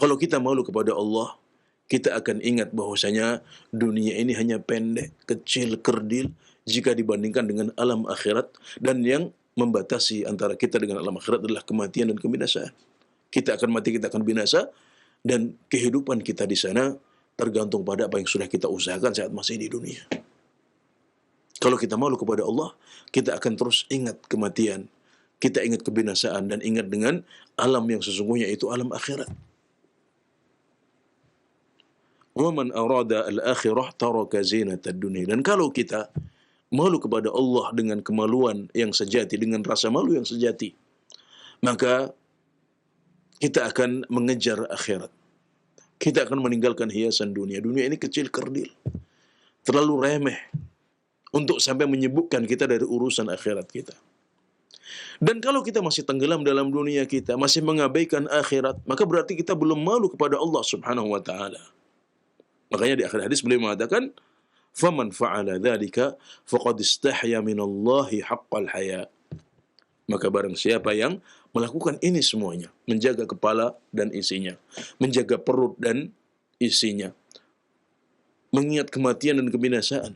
Kalau kita malu kepada Allah, kita akan ingat bahwasanya dunia ini hanya pendek, kecil, kerdil jika dibandingkan dengan alam akhirat, dan yang membatasi antara kita dengan alam akhirat adalah kematian dan kebinasaan. Kita akan mati, kita akan binasa, dan kehidupan kita di sana tergantung pada apa yang sudah kita usahakan saat masih di dunia. Kalau kita malu kepada Allah, kita akan terus ingat kematian, kita ingat kebinasaan, dan ingat dengan alam yang sesungguhnya itu alam akhirat. وَمَنْ أَرَادَ الْآخِرَةَ تَرَكَ زِينَةَ الدُّنْيَا. Dan kalau kita malu kepada Allah dengan kemaluan yang sejati, dengan rasa malu yang sejati, maka kita akan mengejar akhirat. Kita akan meninggalkan hiasan dunia. Dunia ini kecil kerdil, terlalu remeh untuk sampai menyibukkan kita dari urusan akhirat kita. Dan kalau kita masih tenggelam dalam dunia kita, masih mengabaikan akhirat, maka berarti kita belum malu kepada Allah Subhanahu wa taala. Makanya di akhir hadis beliau mengatakan, "Faman fa'ala dzalika faqad istahya minallahi haqqal haya." Maka barang siapa yang melakukan ini semuanya, menjaga kepala dan isinya, menjaga perut dan isinya, mengingat kematian dan kebinasaan,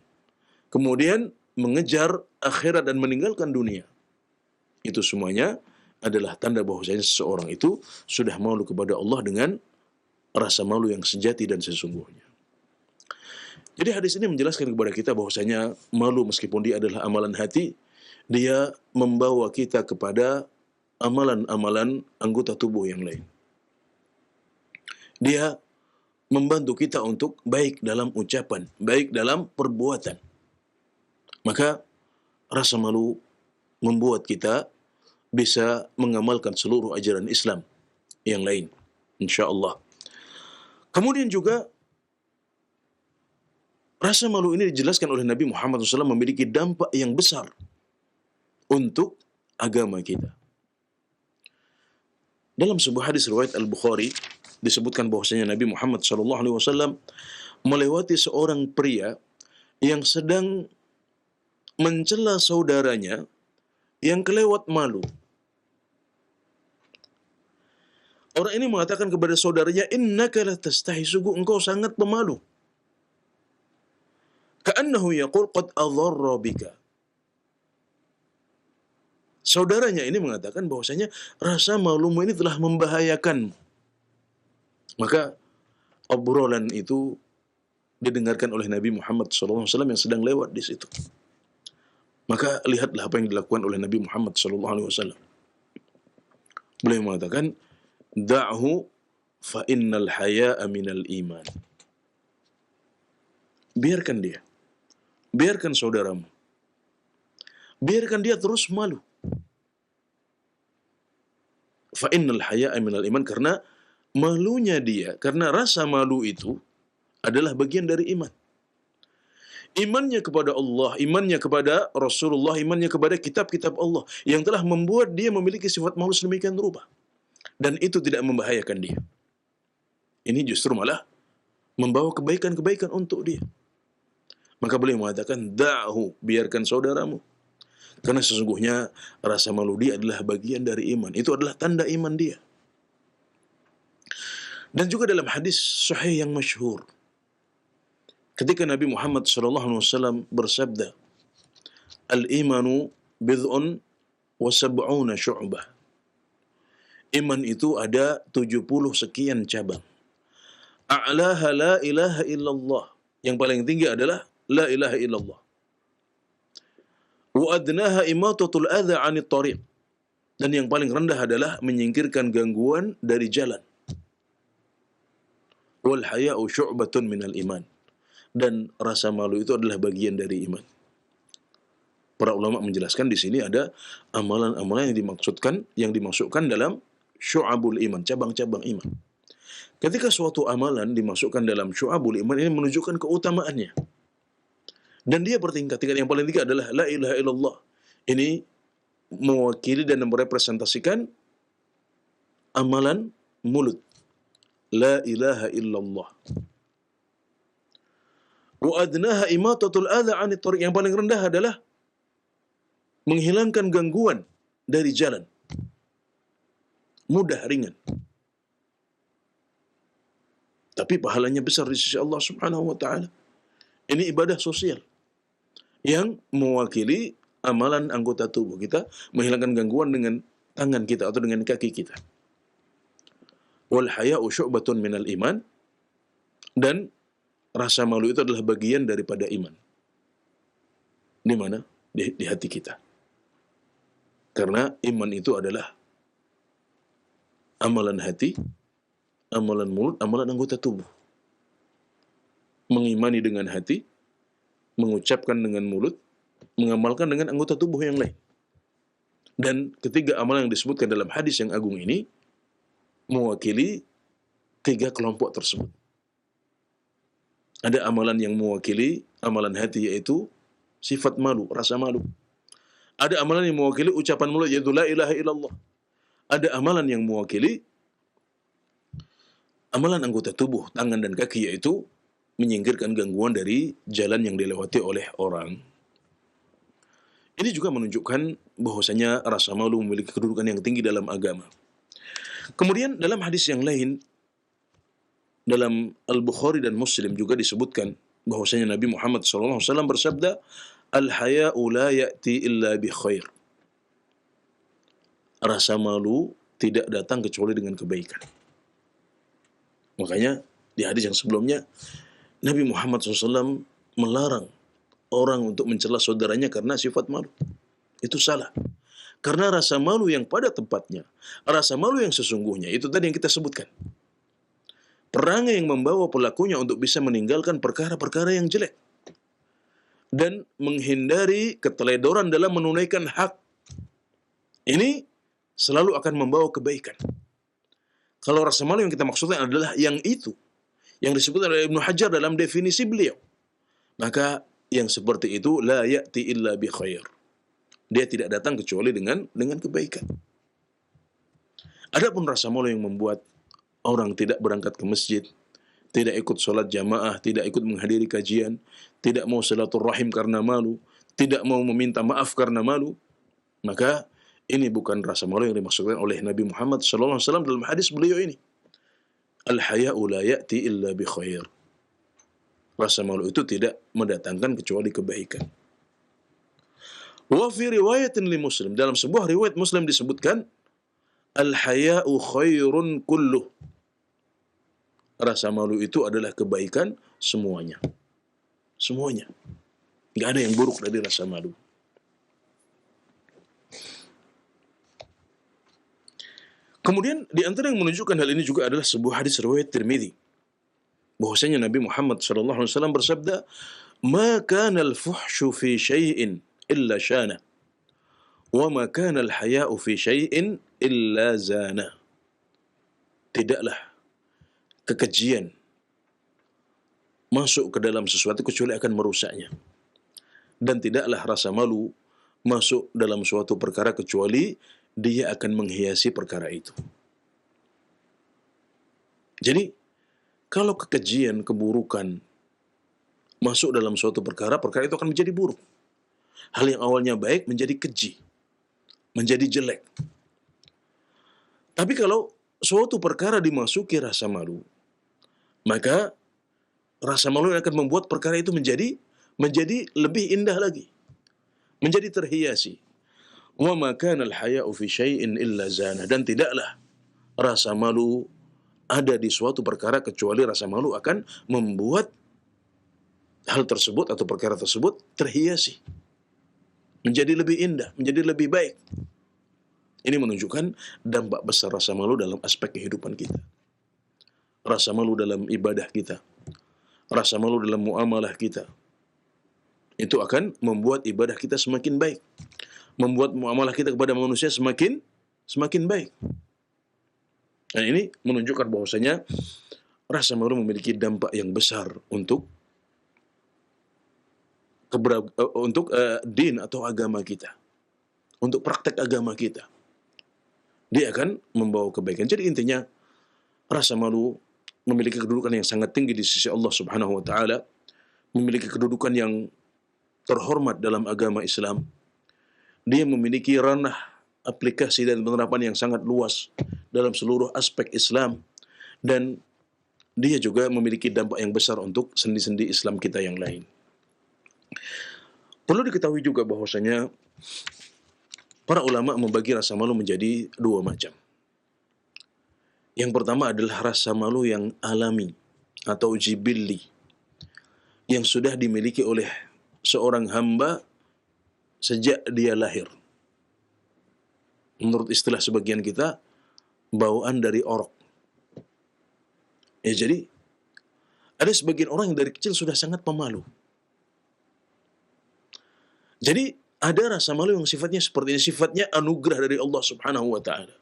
kemudian mengejar akhirat dan meninggalkan dunia, itu semuanya adalah tanda bahwasanya seseorang itu sudah malu kepada Allah dengan rasa malu yang sejati dan sesungguhnya. Jadi hadis ini menjelaskan kepada kita bahwasanya malu meskipun dia adalah amalan hati, dia membawa kita kepada amalan-amalan anggota tubuh yang lain. Dia membantu kita untuk baik dalam ucapan, baik dalam perbuatan. Maka rasa malu membuat kita bisa mengamalkan seluruh ajaran Islam yang lain, insyaallah. Kemudian juga rasa malu ini dijelaskan oleh Nabi Muhammad SAW memiliki dampak yang besar untuk agama kita. Dalam sebuah hadis riwayat Al-Bukhari disebutkan bahwasanya Nabi Muhammad SAW melewati seorang pria yang sedang mencela saudaranya yang kelewat malu. Orang ini mengatakan kepada saudaranya, "Innaka la tastahi, sungguh engkau sangat pemalu." Ka'annahu yaqul qad adharra bika. Saudaranya ini mengatakan bahwasanya rasa malumu ini telah membahayakan. Maka obrolan itu didengarkan oleh Nabi Muhammad SAW yang sedang lewat di situ. Maka lihatlah apa yang dilakukan oleh Nabi Muhammad SAW. Beliau mengatakan, da'hu fa innal haya'a minal iman. Biarkan dia. Biarkan saudaramu. Biarkan dia terus malu. Fa innal haya'a minal iman, karena malunya dia, karena rasa malu itu adalah bagian dari iman. Imannya kepada Allah, imannya kepada Rasulullah, imannya kepada kitab-kitab Allah yang telah membuat dia memiliki sifat malu sedemikian rupa. Dan itu tidak membahayakan dia. Ini justru malah membawa kebaikan-kebaikan untuk dia. Maka beliau mengatakan, da'hu, biarkan saudaramu. Karena sesungguhnya rasa malu dia adalah bagian dari iman. Itu adalah tanda iman dia. Dan juga dalam hadis sahih yang masyhur, ketika Nabi Muhammad SAW bersabda, Al-imanu bid'un wa sab'una syu'bah. Iman itu ada 70 sekian cabang. A'laha la ilaha illallah. Yang paling tinggi adalah la ilaha illallah. Wa adnaha imatatul adha 'anit thariq. Dan yang paling rendah adalah menyingkirkan gangguan dari jalan. Wal haya'u syu'batun minal iman. Dan rasa malu itu adalah bagian dari iman. Para ulama menjelaskan di sini ada amalan-amalan yang dimasukkan dalam syu'abul iman, cabang-cabang iman. Ketika suatu amalan dimasukkan dalam syu'abul iman, ini menunjukkan keutamaannya. Dan dia bertingkat-tingkat. Yang paling tinggi adalah la ilaha illallah. Ini mewakili dan merepresentasikan amalan mulut. La ilaha illallah. Wa adnaha imatatul adha 'anit thariq. Yang paling rendah adalah menghilangkan gangguan dari jalan. Mudah, ringan. Tapi pahalanya besar di sisi Allah Subhanahu wa taala. Ini ibadah sosial yang mewakili amalan anggota tubuh kita, menghilangkan gangguan dengan tangan kita atau dengan kaki kita. Wal haya'u syu'batun minal iman. Dan rasa malu itu adalah bagian daripada iman. Di mana? Di hati kita. Karena iman itu adalah amalan hati, amalan mulut, amalan anggota tubuh. Mengimani dengan hati, mengucapkan dengan mulut, mengamalkan dengan anggota tubuh yang lain. Dan ketiga amalan yang disebutkan dalam hadis yang agung ini mewakili tiga kelompok tersebut. Ada amalan yang mewakili amalan hati, yaitu sifat malu, rasa malu. Ada amalan yang mewakili ucapan mulut, yaitu la ilaha illallah. Ada amalan yang mewakili amalan anggota tubuh, tangan dan kaki, yaitu menyingkirkan gangguan dari jalan yang dilewati oleh orang. Ini juga menunjukkan bahwasanya rasa malu memiliki kedudukan yang tinggi dalam agama. Kemudian dalam hadis yang lain, dalam Al-Bukhari dan Muslim juga disebutkan bahwasanya Nabi Muhammad SAW bersabda, Al-haya'u la ya'ti illa bi khair. Rasa malu tidak datang kecuali dengan kebaikan. Makanya di hadis yang sebelumnya, Nabi Muhammad SAW melarang orang untuk mencela saudaranya karena sifat malu. Itu salah. Karena rasa malu yang pada tempatnya, rasa malu yang sesungguhnya, itu tadi yang kita sebutkan. Perangai yang membawa pelakunya untuk bisa meninggalkan perkara-perkara yang jelek. Dan menghindari keteledoran dalam menunaikan hak. Ini selalu akan membawa kebaikan. Kalau rasa malu yang kita maksudkan adalah yang itu, yang disebut oleh Ibnu Hajar dalam definisi beliau. Maka yang seperti itu, la ya'ti illa bi khair. Dia tidak datang kecuali dengan kebaikan. Adapun rasa malu yang membuat orang tidak berangkat ke masjid, tidak ikut sholat jamaah, tidak ikut menghadiri kajian, tidak mau silaturahim karena malu, tidak mau meminta maaf karena malu, maka ini bukan rasa malu yang dimaksudkan oleh Nabi Muhammad SAW dalam hadis beliau ini. Al-haya'u la ya'ti illa bi khair. Rasa malu itu tidak mendatangkan kecuali kebaikan. Wa fi riwayatin li Muslim, dalam sebuah riwayat Muslim disebutkan, al-haya'u khairun kulluh. Rasa malu itu adalah kebaikan semuanya. Semuanya. Nggak ada yang buruk dari rasa malu. Kemudian di antara yang menunjukkan hal ini juga adalah sebuah hadis riwayat Tirmidzi, bahwasanya Nabi Muhammad sallallahu alaihi wasallam bersabda, "Ma kana al-fuhsyu fi syai'in illa syana, wa ma kana al-haya'u fi syai'in illa zana." Tidaklah kekejian masuk ke dalam sesuatu kecuali akan merusaknya. Dan tidaklah rasa malu masuk dalam suatu perkara kecuali dia akan menghiasi perkara itu. Jadi, kalau kekejian, keburukan masuk dalam suatu perkara, perkara itu akan menjadi buruk. Hal yang awalnya baik menjadi keji, menjadi jelek. Tapi kalau suatu perkara dimasuki rasa malu, maka rasa malu akan membuat perkara itu menjadi lebih indah lagi, menjadi terhiasi. Wa ma kana al-haya'u fi syai'in illa zana, dan tidaklah rasa malu ada di suatu perkara kecuali rasa malu akan membuat hal tersebut atau perkara tersebut terhiasi, menjadi lebih indah, menjadi lebih baik. Ini menunjukkan dampak besar rasa malu dalam aspek kehidupan kita. Rasa malu dalam ibadah kita, rasa malu dalam muamalah kita, itu akan membuat ibadah kita semakin baik, membuat muamalah kita kepada manusia semakin baik. Dan ini menunjukkan bahwasanya rasa malu memiliki dampak yang besar untuk din atau agama kita, untuk praktek agama kita. Dia akan membawa kebaikan. Jadi intinya, rasa malu memiliki kedudukan yang sangat tinggi di sisi Allah Subhanahu wa taala, memiliki kedudukan yang terhormat dalam agama Islam. Dia memiliki ranah aplikasi dan penerapan yang sangat luas dalam seluruh aspek Islam, dan dia juga memiliki dampak yang besar untuk sendi-sendi Islam kita yang lain. Perlu diketahui juga bahwasanya para ulama membagi rasa malu menjadi dua macam. Yang pertama adalah rasa malu yang alami atau jibilli, yang sudah dimiliki oleh seorang hamba sejak dia lahir. Menurut istilah sebagian kita, bawaan dari orok. Ya, jadi ada sebagian orang yang dari kecil sudah sangat pemalu. Jadi ada rasa malu yang sifatnya seperti ini, sifatnya anugerah dari Allah Subhanahu wa taala.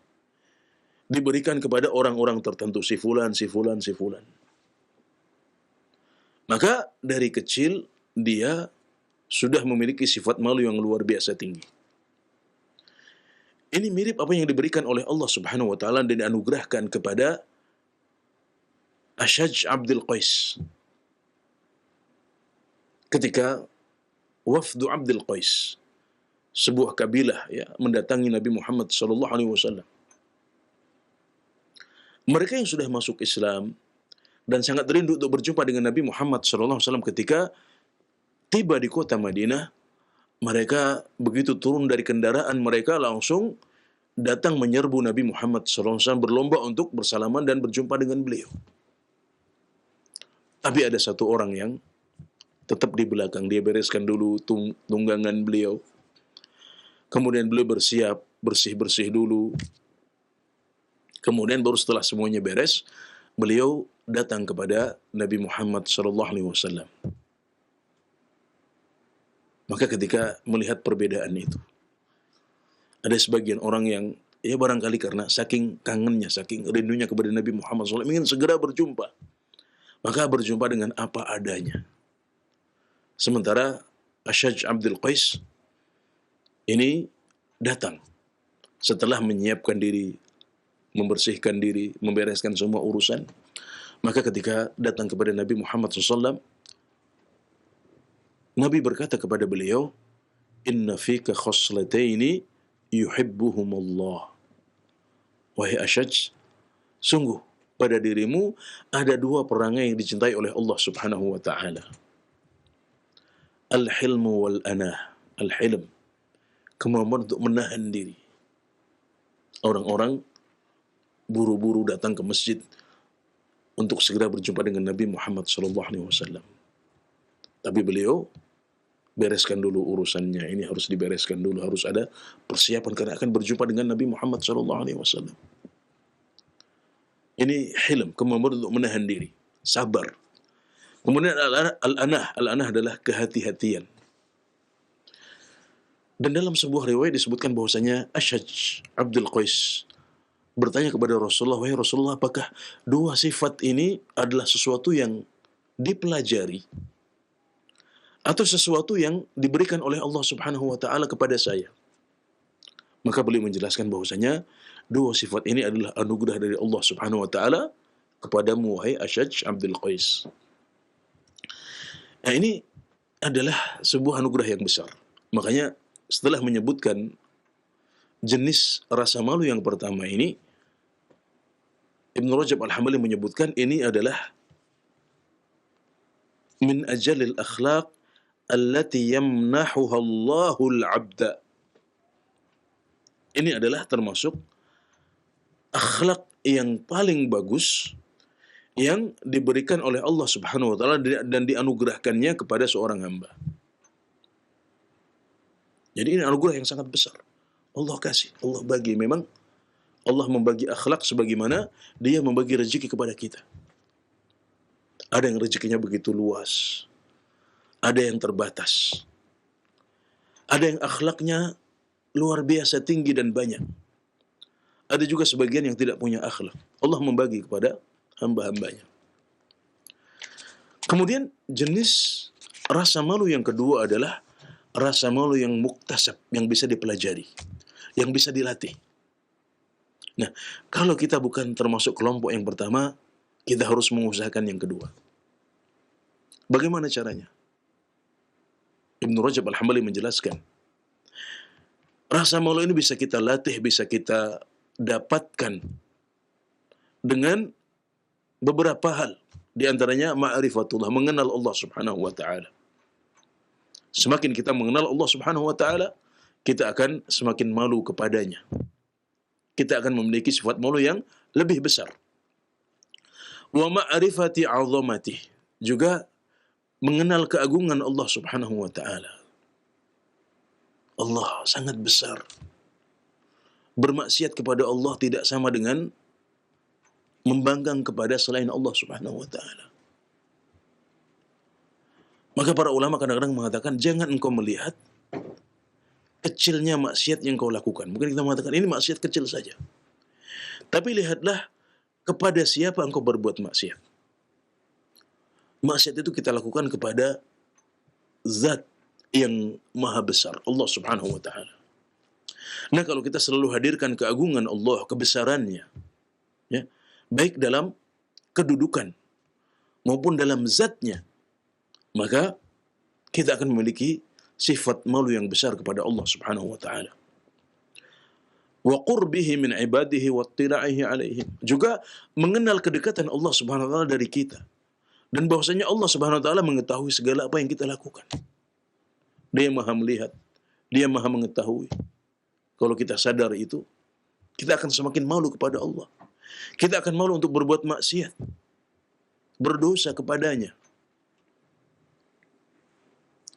Diberikan kepada orang-orang tertentu, si fulan, si fulan, si fulan. Maka dari kecil dia sudah memiliki sifat malu yang luar biasa tinggi. Ini mirip apa yang diberikan oleh Allah Subhanahu wa taala dan dianugerahkan kepada Ashaj Abdul Qais. Ketika wafdu Abdul Qais, sebuah kabilah ya, mendatangi Nabi Muhammad sallallahu alaihi wasallam. Mereka yang sudah masuk Islam dan sangat rindu untuk berjumpa dengan Nabi Muhammad sallallahu alaihi wasallam, ketika tiba di kota Madinah, mereka begitu turun dari kendaraan mereka langsung datang menyerbu Nabi Muhammad SAW, berlomba untuk bersalaman dan berjumpa dengan beliau. Tapi ada satu orang yang tetap di belakang. Dia bereskan dulu tunggangan beliau. Kemudian beliau bersiap, bersih-bersih dulu. Kemudian baru setelah semuanya beres, beliau datang kepada Nabi Muhammad SAW. Maka ketika melihat perbedaan itu, ada sebagian orang yang ya barangkali karena saking kangennya, saking rindunya kepada Nabi Muhammad SAW, ingin segera berjumpa. Maka berjumpa dengan apa adanya. Sementara Ashaj Abdul Qais ini datang setelah menyiapkan diri, membersihkan diri, membereskan semua urusan. Maka ketika datang kepada Nabi Muhammad SAW, Nabi berkata kepada beliau, "Inna fika khoslataini yuhibbuhumullah." Wahai Ashaj, sungguh pada dirimu ada dua perangai yang dicintai oleh Allah Subhanahu wa taala. Al-hilmu wal anah. Al-hilm, kemampuan untuk menahan diri. Orang-orang buru-buru datang ke masjid untuk segera berjumpa dengan Nabi Muhammad SAW. Tapi beliau bereskan dulu urusannya. Ini harus dibereskan dulu, harus ada persiapan karena akan berjumpa dengan Nabi Muhammad SAW. Ini hilm, kemampuan untuk menahan diri, sabar. Kemudian al-anah adalah kehati-hatian. Dan dalam sebuah riwayat disebutkan bahwasanya Ashaj Abdul Qais bertanya kepada Rasulullah, "Wahai Rasulullah, apakah dua sifat ini adalah sesuatu yang dipelajari atau sesuatu yang diberikan oleh Allah Subhanahu wa taala kepada saya?" Maka beliau menjelaskan bahwasanya dua sifat ini adalah anugerah dari Allah Subhanahu wa taala kepadamu, wahai Ashaj Abdul Qais. Nah, ini adalah sebuah anugerah yang besar. Makanya setelah menyebutkan jenis rasa malu yang pertama ini, Ibnu Rajab Al-Hambali menyebutkan ini adalah min ajalil akhlaq allati yamnahuha Allahul 'abda. Ini adalah termasuk akhlak yang paling bagus yang diberikan oleh Allah Subhanahu wa taala dan dianugerahkannya kepada seorang hamba. Jadi ini anugerah yang sangat besar. Allah kasih, Allah bagi. Memang Allah membagi akhlak sebagaimana Dia membagi rezeki kepada kita. Ada yang rezekinya begitu luas, ada yang terbatas, ada yang akhlaknya luar biasa tinggi dan banyak. Ada juga sebagian yang tidak punya akhlak. Allah membagi kepada hamba-hambanya. Kemudian jenis rasa malu yang kedua adalah rasa malu yang muktasab, yang bisa dipelajari, yang bisa dilatih. Nah, kalau kita bukan termasuk kelompok yang pertama, kita harus mengusahakan yang kedua. Bagaimana caranya? Ibnu Rajab Al-Hambali menjelaskan, rasa malu ini bisa kita latih, bisa kita dapatkan dengan beberapa hal. Di antaranya ma'rifatullah, mengenal Allah Subhanahu wa taala. Semakin kita mengenal Allah Subhanahu wa taala, kita akan semakin malu kepadanya. Kita akan memiliki sifat malu yang lebih besar. Wa ma'rifati 'azamatih, juga mengenal keagungan Allah Subhanahu wa taala. Allah sangat besar. Bermaksiat kepada Allah tidak sama dengan membangkang kepada selain Allah Subhanahu wa taala. Maka para ulama kadang-kadang mengatakan, jangan engkau melihat kecilnya maksiat yang kau lakukan. Mungkin kita mengatakan ini maksiat kecil saja. Tapi lihatlah kepada siapa engkau berbuat maksiat. Maksiat itu kita lakukan kepada zat yang maha besar, Allah Subhanahu wa taala. Nah, kalau kita selalu hadirkan keagungan Allah, kebesarannya, ya, baik dalam kedudukan maupun dalam zatnya, maka kita akan memiliki sifat malu yang besar kepada Allah Subhanahu wa taala. Wa qurbihi min ibadihi wa ittila'ihi 'alaihim. Juga mengenal kedekatan Allah Subhanahu wa taala dari kita. Dan bahwasanya Allah Subhanahu wa taala mengetahui segala apa yang kita lakukan. Dia Maha melihat, Dia Maha mengetahui. Kalau kita sadar itu, kita akan semakin malu kepada Allah. Kita akan malu untuk berbuat maksiat, berdosa kepadanya.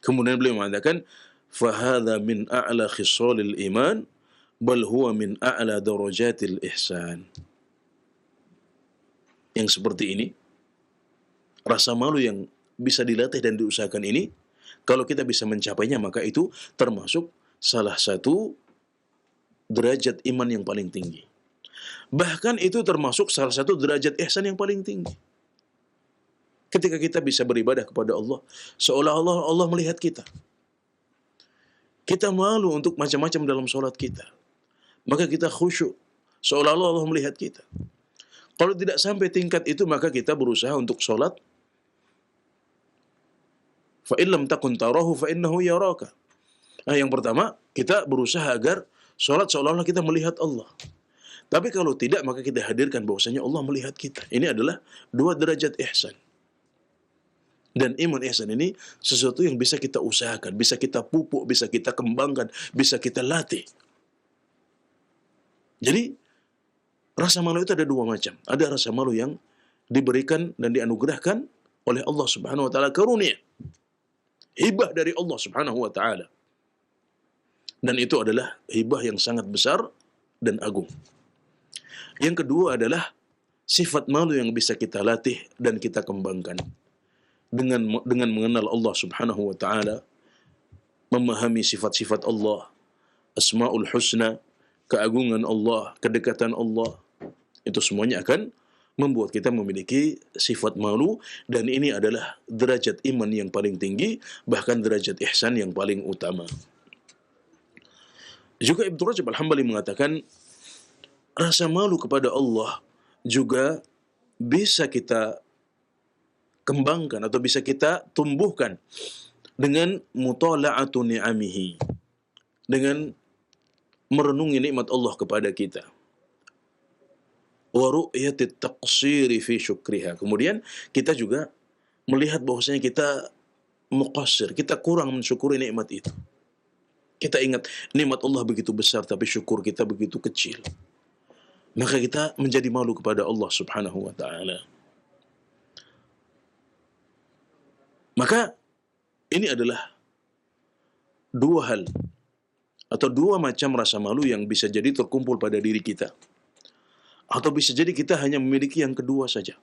Kemudian beliau mengatakan, "Fahadha min a'la khisalil iman, bal huwa min a'la darajatil ihsan." Yang seperti ini, rasa malu yang bisa dilatih dan diusahakan ini, kalau kita bisa mencapainya, maka itu termasuk salah satu derajat iman yang paling tinggi. Bahkan itu termasuk salah satu derajat ihsan yang paling tinggi. Ketika kita bisa beribadah kepada Allah, seolah-olah Allah melihat kita. Kita malu untuk macam-macam dalam sholat kita. Maka kita khusyuk, seolah-olah Allah melihat kita. Kalau tidak sampai tingkat itu, maka kita berusaha untuk sholat. Fa in lam takun tarahu fa innahu yaraka. Nah, yang pertama, kita berusaha agar sholat seolah-olah kita melihat Allah. Tapi kalau tidak, maka kita hadirkan bahwasanya Allah melihat kita. Ini adalah dua derajat ihsan. Dan iman ihsan ini sesuatu yang bisa kita usahakan, bisa kita pupuk, bisa kita kembangkan, bisa kita latih. Jadi, rasa malu itu ada dua macam. Ada rasa malu yang diberikan dan dianugerahkan oleh Allah Subhanahu wa taala, karunia, hibah dari Allah Subhanahu wa taala. Dan itu adalah hibah yang sangat besar dan agung. Yang kedua adalah sifat malu yang bisa kita latih dan kita kembangkan. Dengan mengenal Allah Subhanahu wa taala, memahami sifat-sifat Allah, Asmaul Husna, keagungan Allah, kedekatan Allah, itu semuanya akan membuat kita memiliki sifat malu, dan ini adalah derajat iman yang paling tinggi, bahkan derajat ihsan yang paling utama. Juga Ibnu Rajab Al-Hambali mengatakan rasa malu kepada Allah juga bisa kita kembangkan atau bisa kita tumbuhkan dengan mutala'atu ni'amihi, dengan merenungi nikmat Allah kepada kita. Wa ru'yatit taqsiri fi syukriha. Kemudian kita juga melihat bahwasanya kita muqassir, kita kurang mensyukuri nikmat itu. Kita ingat nikmat Allah begitu besar tapi syukur kita begitu kecil. Maka kita menjadi malu kepada Allah Subhanahu wa taala. Maka ini adalah dua hal atau dua macam rasa malu yang bisa jadi terkumpul pada diri kita. Atau bisa jadi kita hanya memiliki yang kedua saja.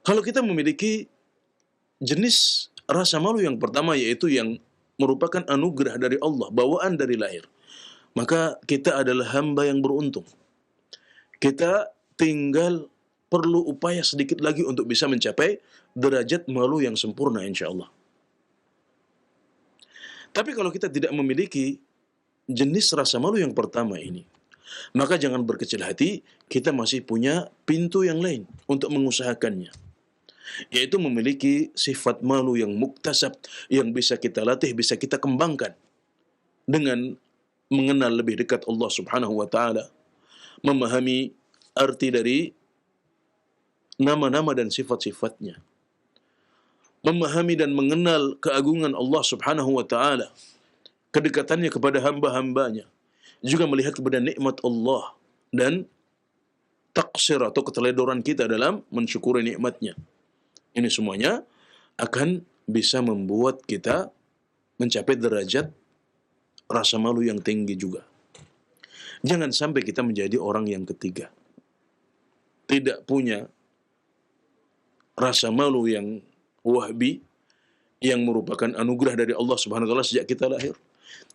Kalau kita memiliki jenis rasa malu yang pertama, yaitu yang merupakan anugerah dari Allah, bawaan dari lahir, maka kita adalah hamba yang beruntung. Kita tinggal perlu upaya sedikit lagi untuk bisa mencapai derajat malu yang sempurna, insya Allah. Tapi kalau kita tidak memiliki jenis rasa malu yang pertama ini, maka jangan berkecil hati, kita masih punya pintu yang lain untuk mengusahakannya, yaitu memiliki sifat malu yang muktasab, yang bisa kita latih, bisa kita kembangkan dengan mengenal lebih dekat Allah Subhanahu wa taala, memahami arti dari nama-nama dan sifat-sifatnya, memahami dan mengenal keagungan Allah Subhanahu wa taala, kedekatannya kepada hamba-hambanya, juga melihat kepada nikmat Allah dan taksir atau keteledoran kita dalam mensyukuri nikmatnya. Ini semuanya akan bisa membuat kita mencapai derajat rasa malu yang tinggi juga. Jangan sampai kita menjadi orang yang ketiga, tidak punya rasa malu yang wahbi, yang merupakan anugerah dari Allah Subhanahu wa taala sejak kita lahir.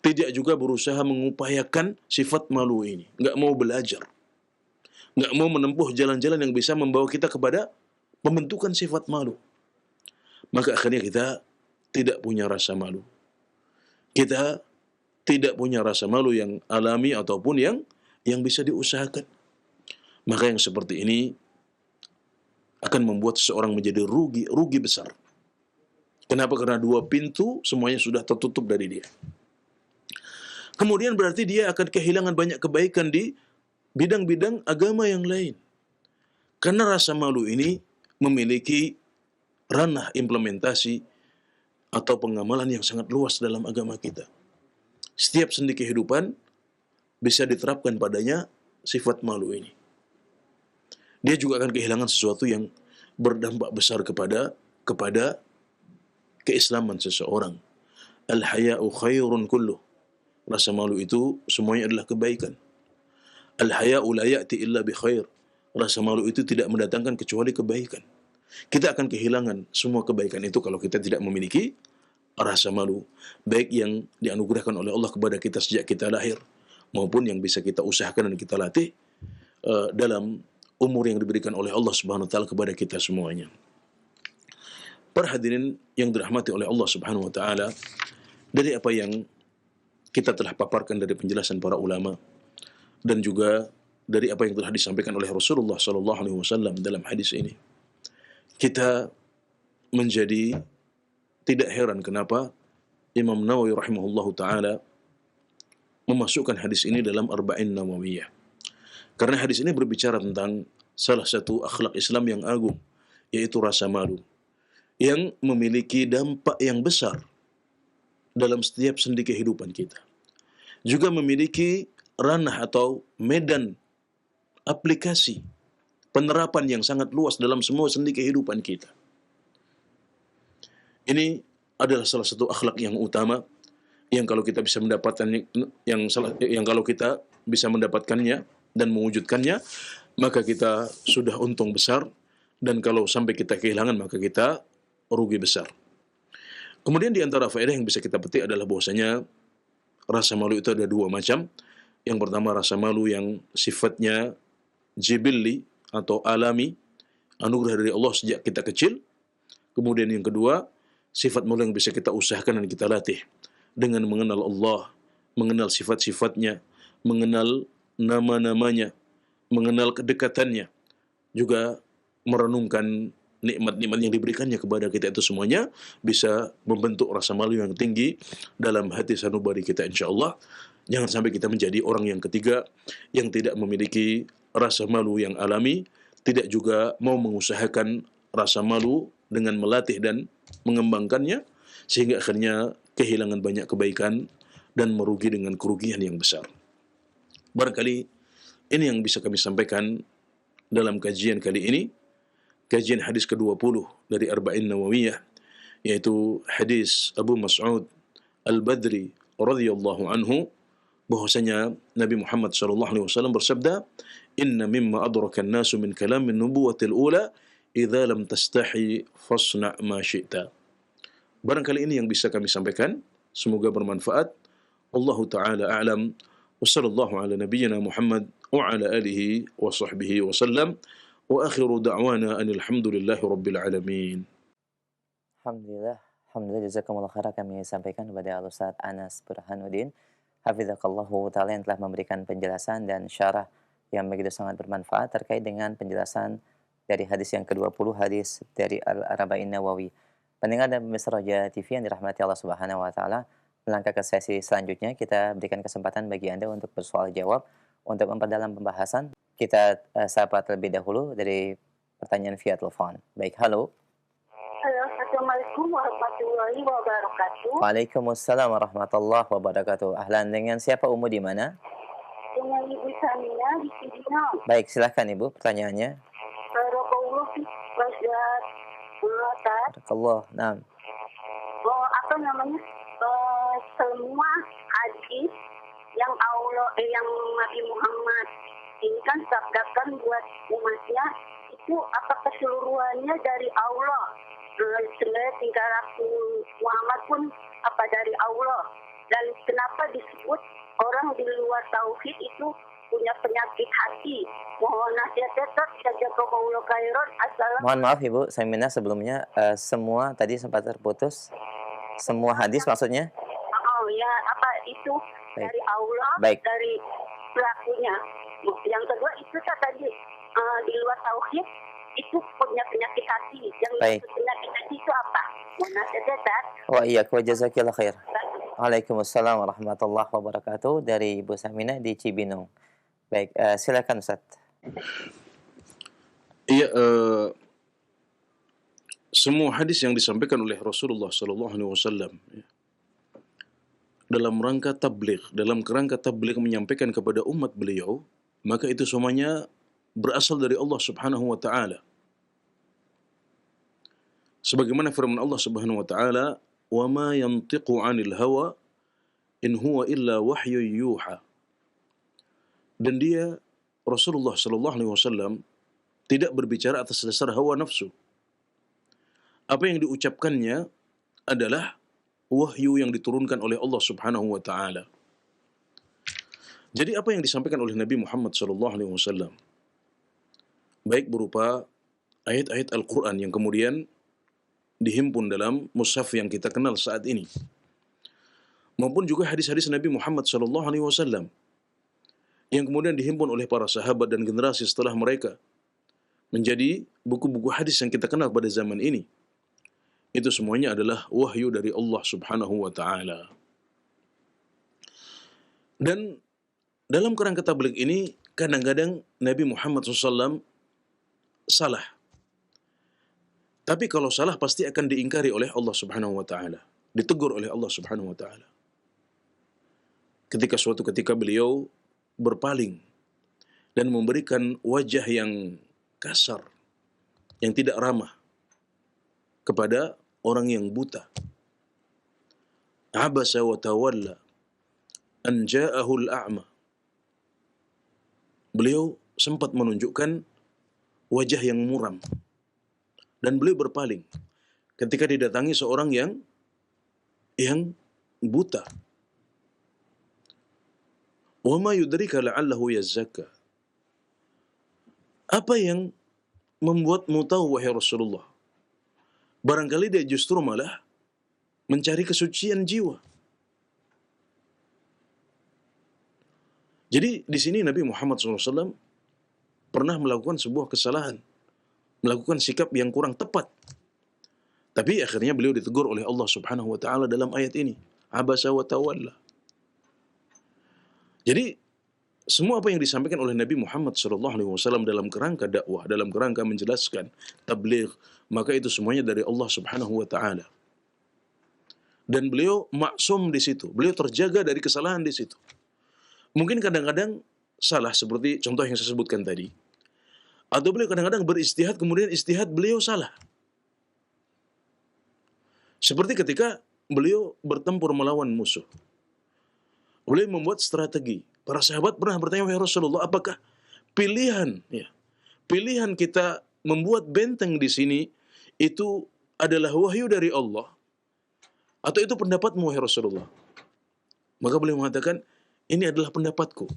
Tidak juga berusaha mengupayakan sifat malu ini, nggak mau belajar, nggak mau menempuh jalan-jalan yang bisa membawa kita kepada pembentukan sifat malu. Maka akhirnya kita tidak punya rasa malu. Kita tidak punya rasa malu yang alami ataupun yang bisa diusahakan. Maka yang seperti ini akan membuat seseorang menjadi rugi besar. Kenapa? Karena dua pintu semuanya sudah tertutup dari dia. Kemudian berarti dia akan kehilangan banyak kebaikan di bidang-bidang agama yang lain. Karena rasa malu ini memiliki ranah implementasi atau pengamalan yang sangat luas dalam agama kita. Setiap sendi kehidupan bisa diterapkan padanya sifat malu ini. Dia juga akan kehilangan sesuatu yang berdampak besar kepada keislaman seseorang. Al-haya'u khairun kulluh. Rasa malu itu semuanya adalah kebaikan. Al-haya'u la ya'ti illa bi khair. Rasa malu itu tidak mendatangkan kecuali kebaikan. Kita akan kehilangan semua kebaikan itu kalau kita tidak memiliki rasa malu, baik yang dianugerahkan oleh Allah kepada kita sejak kita lahir, maupun yang bisa kita usahakan dan kita latih dalam umur yang diberikan oleh Allah Subhanahu wa taala kepada kita semuanya. Para hadirin yang dirahmati oleh Allah Subhanahu wa taala, dari apa yang kita telah paparkan dari penjelasan para ulama dan juga dari apa yang telah disampaikan oleh Rasulullah sallallahu alaihi wasallam dalam hadis ini, kita menjadi tidak heran kenapa Imam Nawawi rahimahullahu taala memasukkan hadis ini dalam Arba'in Nawawiyah. Karena hadis ini berbicara tentang salah satu akhlak Islam yang agung, yaitu rasa malu, yang memiliki dampak yang besar dalam setiap sendi kehidupan kita. Juga memiliki ranah atau medan aplikasi penerapan yang sangat luas dalam semua sendi kehidupan kita. Ini adalah salah satu akhlak yang utama yang kalau kita bisa mendapatkan yang kalau kita bisa mendapatkannya dan mewujudkannya, maka kita sudah untung besar, dan kalau sampai kita kehilangan maka kita rugi besar. Kemudian di antara faedah yang bisa kita petik adalah bahwasanya rasa malu itu ada dua macam. Yang pertama rasa malu yang sifatnya jibilli atau alami, anugerah dari Allah sejak kita kecil. Kemudian yang kedua, sifat malu yang bisa kita usahakan dan kita latih dengan mengenal Allah, mengenal sifat-sifatnya, mengenal nama-namanya, mengenal kedekatannya, juga merenungkan nikmat-nikmat yang diberikannya kepada kita. Itu semuanya bisa membentuk rasa malu yang tinggi dalam hati sanubari kita, insya Allah. Jangan sampai kita menjadi orang yang ketiga yang tidak memiliki rasa malu yang alami, tidak juga mau mengusahakan rasa malu dengan melatih dan mengembangkannya, sehingga akhirnya kehilangan banyak kebaikan dan merugi dengan kerugian yang besar. Barangkali ini yang bisa kami sampaikan dalam kajian kali ini, kajian hadis ke-20 dari Arba'in Nawawiyah, yaitu hadis Abu Mas'ud Al-Badri radhiyallahu anhu, bahwasanya Nabi Muhammad SAW bersabda, "Inna mimma adraka an-nasu min kalamin nubuwatil ula, idza lam tastahi fasna' ma syi'ta." Barangkali ini yang bisa kami sampaikan, semoga bermanfaat. Allahu taala a'lam. Wassallallahu ala nabiyyina Muhammad wa ala alihi wa sahbihi wa sallam. Wa akhiru da'wana anil hamdulillahi rabbil alamin. Alhamdulillah, Alhamdulillah jazakumullah khairan kami sampaikan kepada Ustaz Anas Burhanuddin Hafizakallahu ta'ala yang telah memberikan penjelasan dan syarah yang begitu sangat bermanfaat terkait dengan penjelasan dari hadis yang ke-20, hadis dari Al-Arba'in Nawawi. Pendengar dan pemirsa Roja TV yang dirahmati Allah Subhanahu wa taala, melangkah ke sesi selanjutnya kita berikan kesempatan bagi Anda untuk bersoal jawab. Untuk memperdalam pembahasan, kita sapa terlebih dahulu dari pertanyaan via telepon. Baik, halo. Halo, Assalamualaikum warahmatullahi wabarakatuh. Waalaikumsalam warahmatullahi wabarakatuh. Ahlan, dengan siapa Umu di mana? Dengan Ibu Samina di Cibinong. Baik, silahkan Ibu pertanyaannya. Barakallahu fiik, Ustaz. Barakallah. Nah. Apa namanya? Semua hadis yang yang Nabi Muhammad ini kan sabdakan buat umatnya, itu apa keseluruhannya dari Allah. Sebenarnya tingkah laku Muhammad pun apa dari Allah. Dan kenapa disebut orang di luar tauhid itu punya penyakit hati? Mohon nasihatnya saja Jazakumullah khairan. Mohon maaf Ibu Samina, sebelumnya semua tadi sempat terputus. Semua hadis maksudnya? Oh ya, apa itu baik. Dari Allah, baik. Dari pelakunya. Yang kedua itu tadi di luar tauhid itu punya penyakit hati. Yang penyakit hati itu apa? Mohon nasihatnya. Wa iyyakum jazakillah khair. Waalaikumsalam warahmatullahi wabarakatuh dari Ibu Samina di Cibinong. Baik, silakan Ustaz. Iya, semua hadis yang disampaikan oleh Rasulullah SAW dalam rangka tabligh menyampaikan kepada umat beliau, maka itu semuanya berasal dari Allah Subhanahu wa taala. Sebagaimana firman Allah Subhanahu wa taala, "Wa ma yantiqu 'anil hawa in huwa illa wahyu yuha." Dan dia Rasulullah SAW tidak berbicara atas dasar hawa nafsu. Apa yang diucapkannya adalah wahyu yang diturunkan oleh Allah Subhanahu wa taala. Jadi apa yang disampaikan oleh Nabi Muhammad SAW, baik berupa ayat-ayat Al-Quran yang kemudian dihimpun dalam mushaf yang kita kenal saat ini, maupun juga hadis-hadis Nabi Muhammad SAW yang kemudian dihimpun oleh para sahabat dan generasi setelah mereka menjadi buku-buku hadis yang kita kenal pada zaman ini, itu semuanya adalah wahyu dari Allah Subhanahu wa taala. Dan dalam kerangka tabligh ini kadang-kadang Nabi Muhammad SAW salah. Tapi kalau salah pasti akan diingkari oleh Allah Subhanahu wa taala, ditegur oleh Allah Subhanahu wa taala. Ketika suatu ketika beliau berpaling dan memberikan wajah yang kasar, yang tidak ramah kepada orang yang buta. Abasa wa tawalla an ja'ahu al-a'ma. Beliau sempat menunjukkan wajah yang muram dan beliau berpaling ketika didatangi seorang yang buta. Wa ma yudrika la'allahu yazzakka. Apa yang membuatmu tahu wahai Rasulullah? Barangkali dia justru malah mencari kesucian jiwa. Jadi di sini Nabi Muhammad SAW pernah melakukan sebuah kesalahan, melakukan sikap yang kurang tepat. Tapi akhirnya beliau ditegur oleh Allah Subhanahu wa taala dalam ayat ini, abasa wa tawalla. Jadi semua apa yang disampaikan oleh Nabi Muhammad SAW dalam kerangka dakwah, dalam kerangka menjelaskan tabligh, maka itu semuanya dari Allah Subhanahu wa taala. Dan beliau maksum di situ, beliau terjaga dari kesalahan di situ. Mungkin kadang-kadang salah seperti contoh yang saya sebutkan tadi. Atau beliau kadang-kadang beristihad, kemudian istihad beliau salah. Seperti ketika beliau bertempur melawan musuh. Beliau membuat strategi. Para sahabat pernah bertanya, wahai Rasulullah, apakah pilihan kita membuat benteng di sini itu adalah wahyu dari Allah, atau itu pendapatmu wahai Rasulullah? Maka beliau mengatakan, ini adalah pendapatku.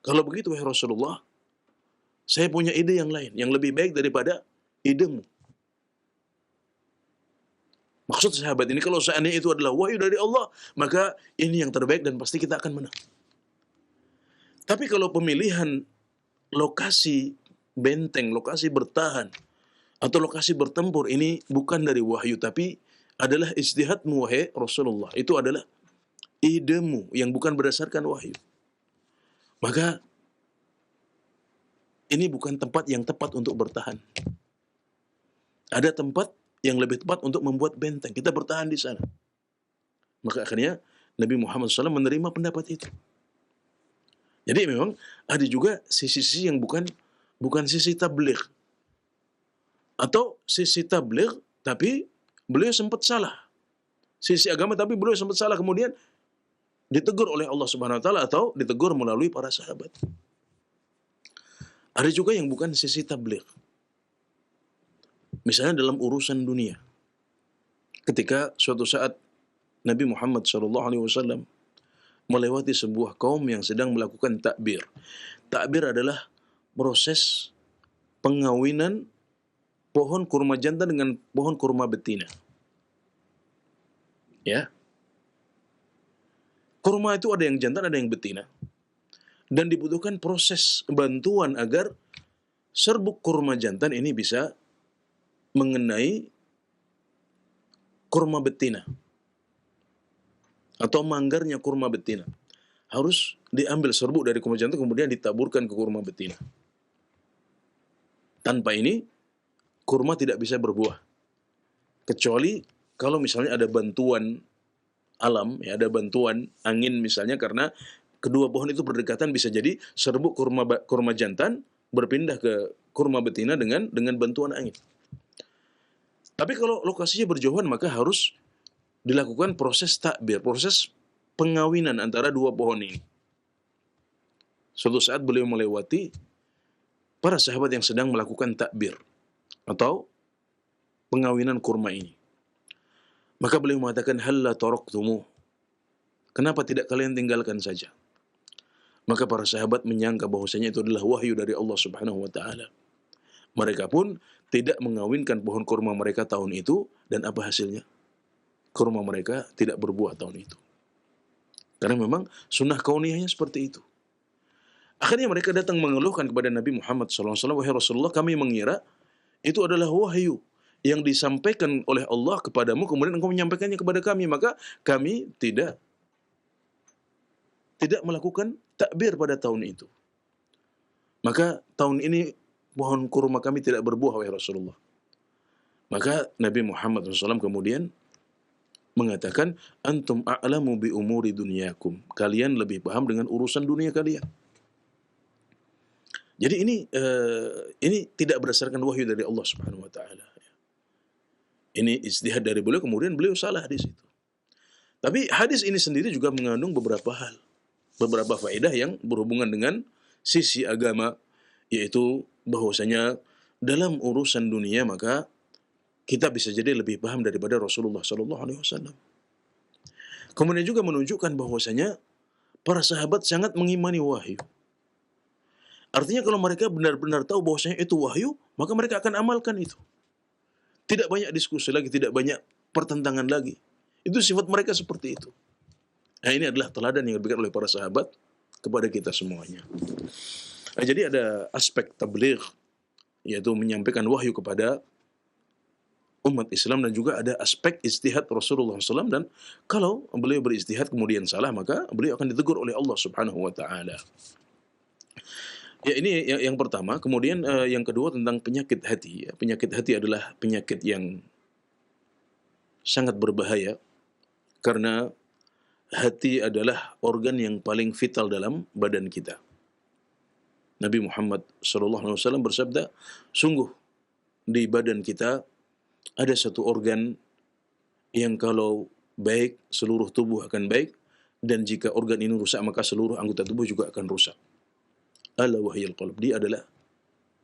Kalau begitu wahai Rasulullah, saya punya ide yang lain, yang lebih baik daripada idemu. Maksud sahabat ini, kalau seandainya itu adalah wahyu dari Allah, maka ini yang terbaik dan pasti kita akan menang. Tapi kalau pemilihan lokasi benteng, lokasi bertahan, atau lokasi bertempur, ini bukan dari wahyu, tapi adalah ijtihadmu wahai Rasulullah. Itu adalah idemu yang bukan berdasarkan wahyu. Maka ini bukan tempat yang tepat untuk bertahan. Ada tempat yang lebih tepat untuk membuat benteng. Kita bertahan di sana. Maka akhirnya Nabi Muhammad SAW menerima pendapat itu. Jadi memang ada juga sisi-sisi yang bukan sisi tabligh. Atau sisi tabligh tapi beliau sempat salah. Sisi agama tapi beliau sempat salah, kemudian ditegur oleh Allah Subhanahu wa taala atau ditegur melalui para sahabat. Ada juga yang bukan sisi tabligh. Misalnya dalam urusan dunia. Ketika suatu saat Nabi Muhammad SAW melewati sebuah kaum yang sedang melakukan takbir. Takbir adalah proses pengawinan pohon kurma jantan dengan pohon kurma betina. Ya. Kurma itu ada yang jantan, ada yang betina. Dan dibutuhkan proses bantuan agar serbuk kurma jantan ini bisa mengenai kurma betina atau manggarnya kurma betina. Harus diambil serbuk dari kurma jantan kemudian ditaburkan ke kurma betina. Tanpa ini kurma tidak bisa berbuah. Kecuali kalau misalnya ada bantuan alam, ya ada bantuan angin misalnya, karena kedua pohon itu berdekatan, bisa jadi serbuk kurma jantan berpindah ke kurma betina dengan bantuan angin. Tapi kalau lokasinya berjauhan, maka harus dilakukan proses takbir, proses pengawinan antara dua pohon ini. Suatu saat beliau melewati para sahabat yang sedang melakukan takbir atau pengawinan kurma ini. Maka beliau mengatakan, halla taraktumu, kenapa tidak kalian tinggalkan saja? Maka para sahabat menyangka bahwasanya itu adalah wahyu dari Allah Subhanahu wa taala. Mereka pun tidak mengawinkan pohon kurma mereka tahun itu, dan apa hasilnya? Kurma mereka tidak berbuah tahun itu. Karena memang sunnah kauniyahnya seperti itu. Akhirnya mereka datang mengeluhkan kepada Nabi Muhammad SAW, wahai Rasulullah, kami mengira itu adalah wahyu yang disampaikan oleh Allah kepadamu, kemudian engkau menyampaikannya kepada kami, maka kami tidak melakukan takbir pada tahun itu. Maka tahun ini pohon kurma kami tidak berbuah, wahai Rasulullah. Maka Nabi Muhammad SAW kemudian mengatakan, antum a'lamu bi umuri dunyakum. Kalian lebih paham dengan urusan dunia kalian. Jadi ini tidak berdasarkan wahyu dari Allah Subhanahu wa taala. Ini ijtihad dari beliau, kemudian beliau salah di situ. Tapi hadis ini sendiri juga mengandung beberapa hal, beberapa faedah yang berhubungan dengan sisi agama, yaitu bahwasanya dalam urusan dunia maka kita bisa jadi lebih paham daripada Rasulullah sallallahu alaihi wasallam. Kemudian juga menunjukkan bahwasanya para sahabat sangat mengimani wahyu. Artinya kalau mereka benar-benar tahu bahwasanya itu wahyu, maka mereka akan amalkan itu. Tidak banyak diskusi lagi, tidak banyak pertentangan lagi. Itu sifat mereka seperti itu. Nah, ini adalah teladan yang diberikan oleh para sahabat kepada kita semuanya. Nah, jadi ada aspek tabligh, yaitu menyampaikan wahyu kepada umat Islam, dan juga ada aspek ijtihad Rasulullah SAW, dan kalau beliau berijtihad kemudian salah, maka beliau akan ditegur oleh Allah Subhanahu wa taala. Ya, ini yang pertama. Kemudian yang kedua tentang penyakit hati. Penyakit hati adalah penyakit yang sangat berbahaya, karena hati adalah organ yang paling vital dalam badan kita. Nabi Muhammad SAW bersabda, sungguh di badan kita ada satu organ yang kalau baik, seluruh tubuh akan baik, dan jika organ ini rusak, maka seluruh anggota tubuh juga akan rusak. Ala wahyal qalb, dia adalah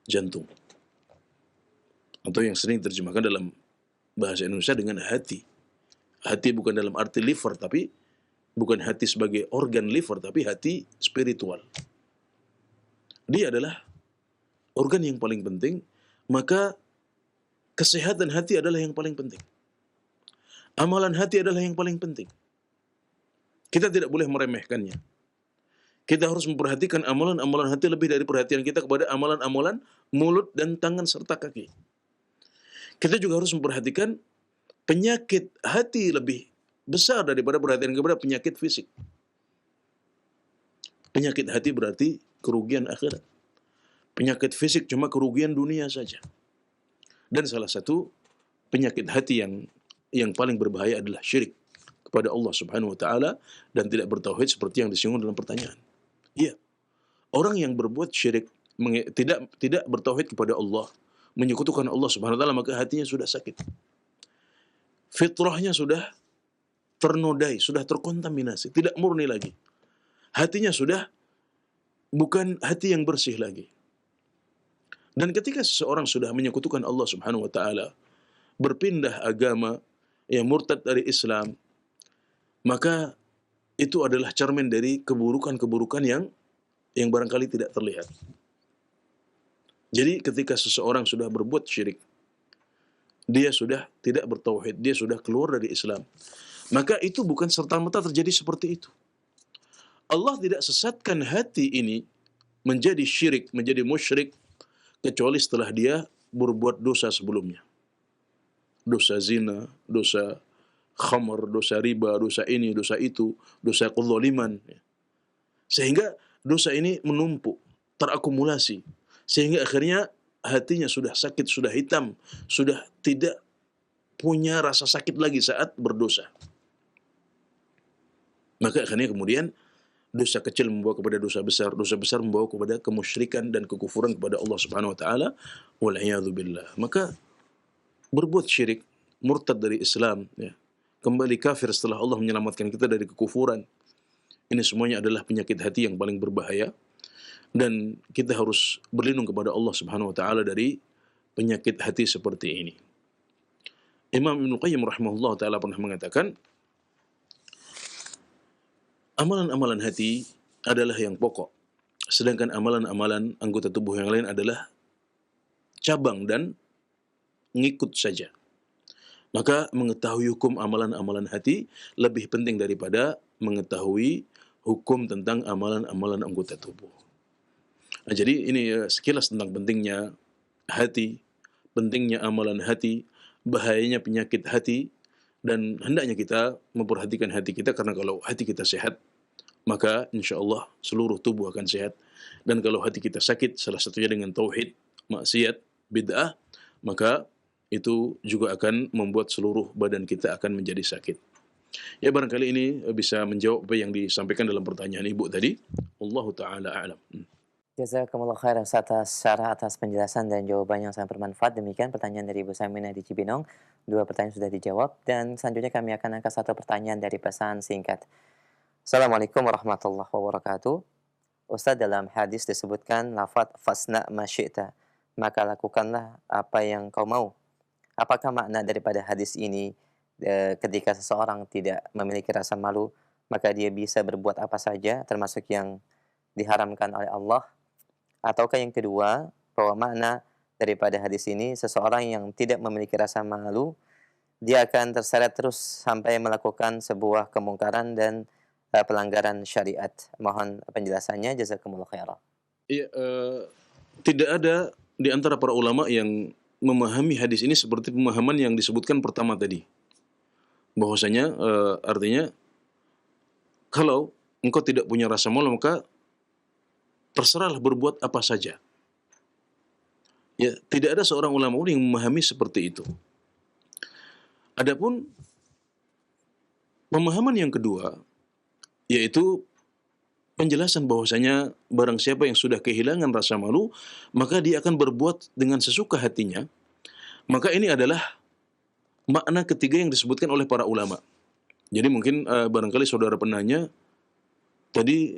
jantung. Atau yang sering diterjemahkan dalam bahasa Indonesia dengan hati. Hati bukan dalam arti liver, tapi bukan hati sebagai organ liver, tapi hati spiritual. Dia adalah organ yang paling penting, maka kesehatan hati adalah yang paling penting. Amalan hati adalah yang paling penting. Kita tidak boleh meremehkannya. Kita harus memperhatikan amalan-amalan hati lebih dari perhatian kita kepada amalan-amalan mulut dan tangan serta kaki. Kita juga harus memperhatikan penyakit hati lebih besar daripada perhatian kepada penyakit fisik. Penyakit hati berarti kerugian akhirat. Penyakit fisik cuma kerugian dunia saja. Dan salah satu penyakit hati yang paling berbahaya adalah syirik kepada Allah Subhanahu wa taala dan tidak bertauhid seperti yang disinggung dalam pertanyaan. Iya. Orang yang berbuat syirik, tidak bertauhid kepada Allah, menyekutukan Allah Subhanahu wa taala, maka hatinya sudah sakit. Fitrahnya sudah ternodai, sudah terkontaminasi, tidak murni lagi. Hatinya sudah bukan hati yang bersih lagi. Dan ketika seseorang sudah menyekutukan Allah Subhanahu wa taala, berpindah agama, murtad dari Islam, maka itu adalah cermin dari keburukan-keburukan yang barangkali tidak terlihat. Jadi ketika seseorang sudah berbuat syirik, dia sudah tidak bertauhid, dia sudah keluar dari Islam, maka itu bukan serta-merta terjadi seperti itu. Allah tidak sesatkan hati ini menjadi syirik, menjadi musyrik, kecuali setelah dia berbuat dosa sebelumnya. Dosa zina, dosa khamr, dosa riba, dosa ini, dosa itu, dosa kezaliman. Sehingga dosa ini menumpuk, terakumulasi. Sehingga akhirnya hatinya sudah sakit, sudah hitam, sudah tidak punya rasa sakit lagi saat berdosa. Maka akhirnya kemudian dosa kecil membawa kepada dosa besar membawa kepada kemusyrikan dan kekufuran kepada Allah Subhanahu wa taala. Wal'iyadzubillah. Maka berbuat syirik, murtad dari Islam, kembali kafir setelah Allah menyelamatkan kita dari kekufuran, ini semuanya adalah penyakit hati yang paling berbahaya, dan kita harus berlindung kepada Allah Subhanahu wa taala dari penyakit hati seperti ini. Imam Ibnu Qayyim rahimahullah taala pernah mengatakan, amalan-amalan hati adalah yang pokok, sedangkan amalan-amalan anggota tubuh yang lain adalah cabang dan ngikut saja. Maka mengetahui hukum amalan-amalan hati lebih penting daripada mengetahui hukum tentang amalan-amalan anggota tubuh. Nah, jadi ini sekilas tentang pentingnya hati, pentingnya amalan hati, bahayanya penyakit hati, dan hendaknya kita memperhatikan hati kita, karena kalau hati kita sehat, maka insya Allah seluruh tubuh akan sehat. Dan kalau hati kita sakit, salah satunya dengan tauhid, maksiat, bid'ah, maka itu juga akan membuat seluruh badan kita akan menjadi sakit. Ya, barangkali ini bisa menjawab apa yang disampaikan dalam pertanyaan Ibu tadi. Wallahu taala a'lam. Jazakumullah khairan atas syarah, atas penjelasan dan jawaban yang sangat bermanfaat. Demikian pertanyaan dari Ibu Saminah di Cibinong. 2 pertanyaan sudah dijawab dan selanjutnya kami akan angkat 1 pertanyaan dari pesan singkat. Assalamualaikum warahmatullahi wabarakatuh. Ustaz, dalam hadis disebutkan lafaz fasna ma syi'ta, maka lakukanlah apa yang kau mau. Apakah makna daripada hadis ini ketika seseorang tidak memiliki rasa malu, maka dia bisa berbuat apa saja termasuk yang diharamkan oleh Allah? Ataukah yang kedua, bahwa makna daripada hadis ini seseorang yang tidak memiliki rasa malu, dia akan terseret terus sampai melakukan sebuah kemungkaran dan pelanggaran syariat. Mohon penjelasannya, jazakumullah khairan. Iya, tidak ada di antara para ulama yang memahami hadis ini seperti pemahaman yang disebutkan pertama tadi. Bahwasanya artinya kalau engkau tidak punya rasa malu maka terserahlah berbuat apa saja. Ya, tidak ada seorang ulama yang memahami seperti itu. Adapun pemahaman yang kedua yaitu penjelasan bahwasanya barang siapa yang sudah kehilangan rasa malu, maka dia akan berbuat dengan sesuka hatinya. Maka ini adalah makna ketiga yang disebutkan oleh para ulama. Jadi mungkin barangkali saudara penanya tadi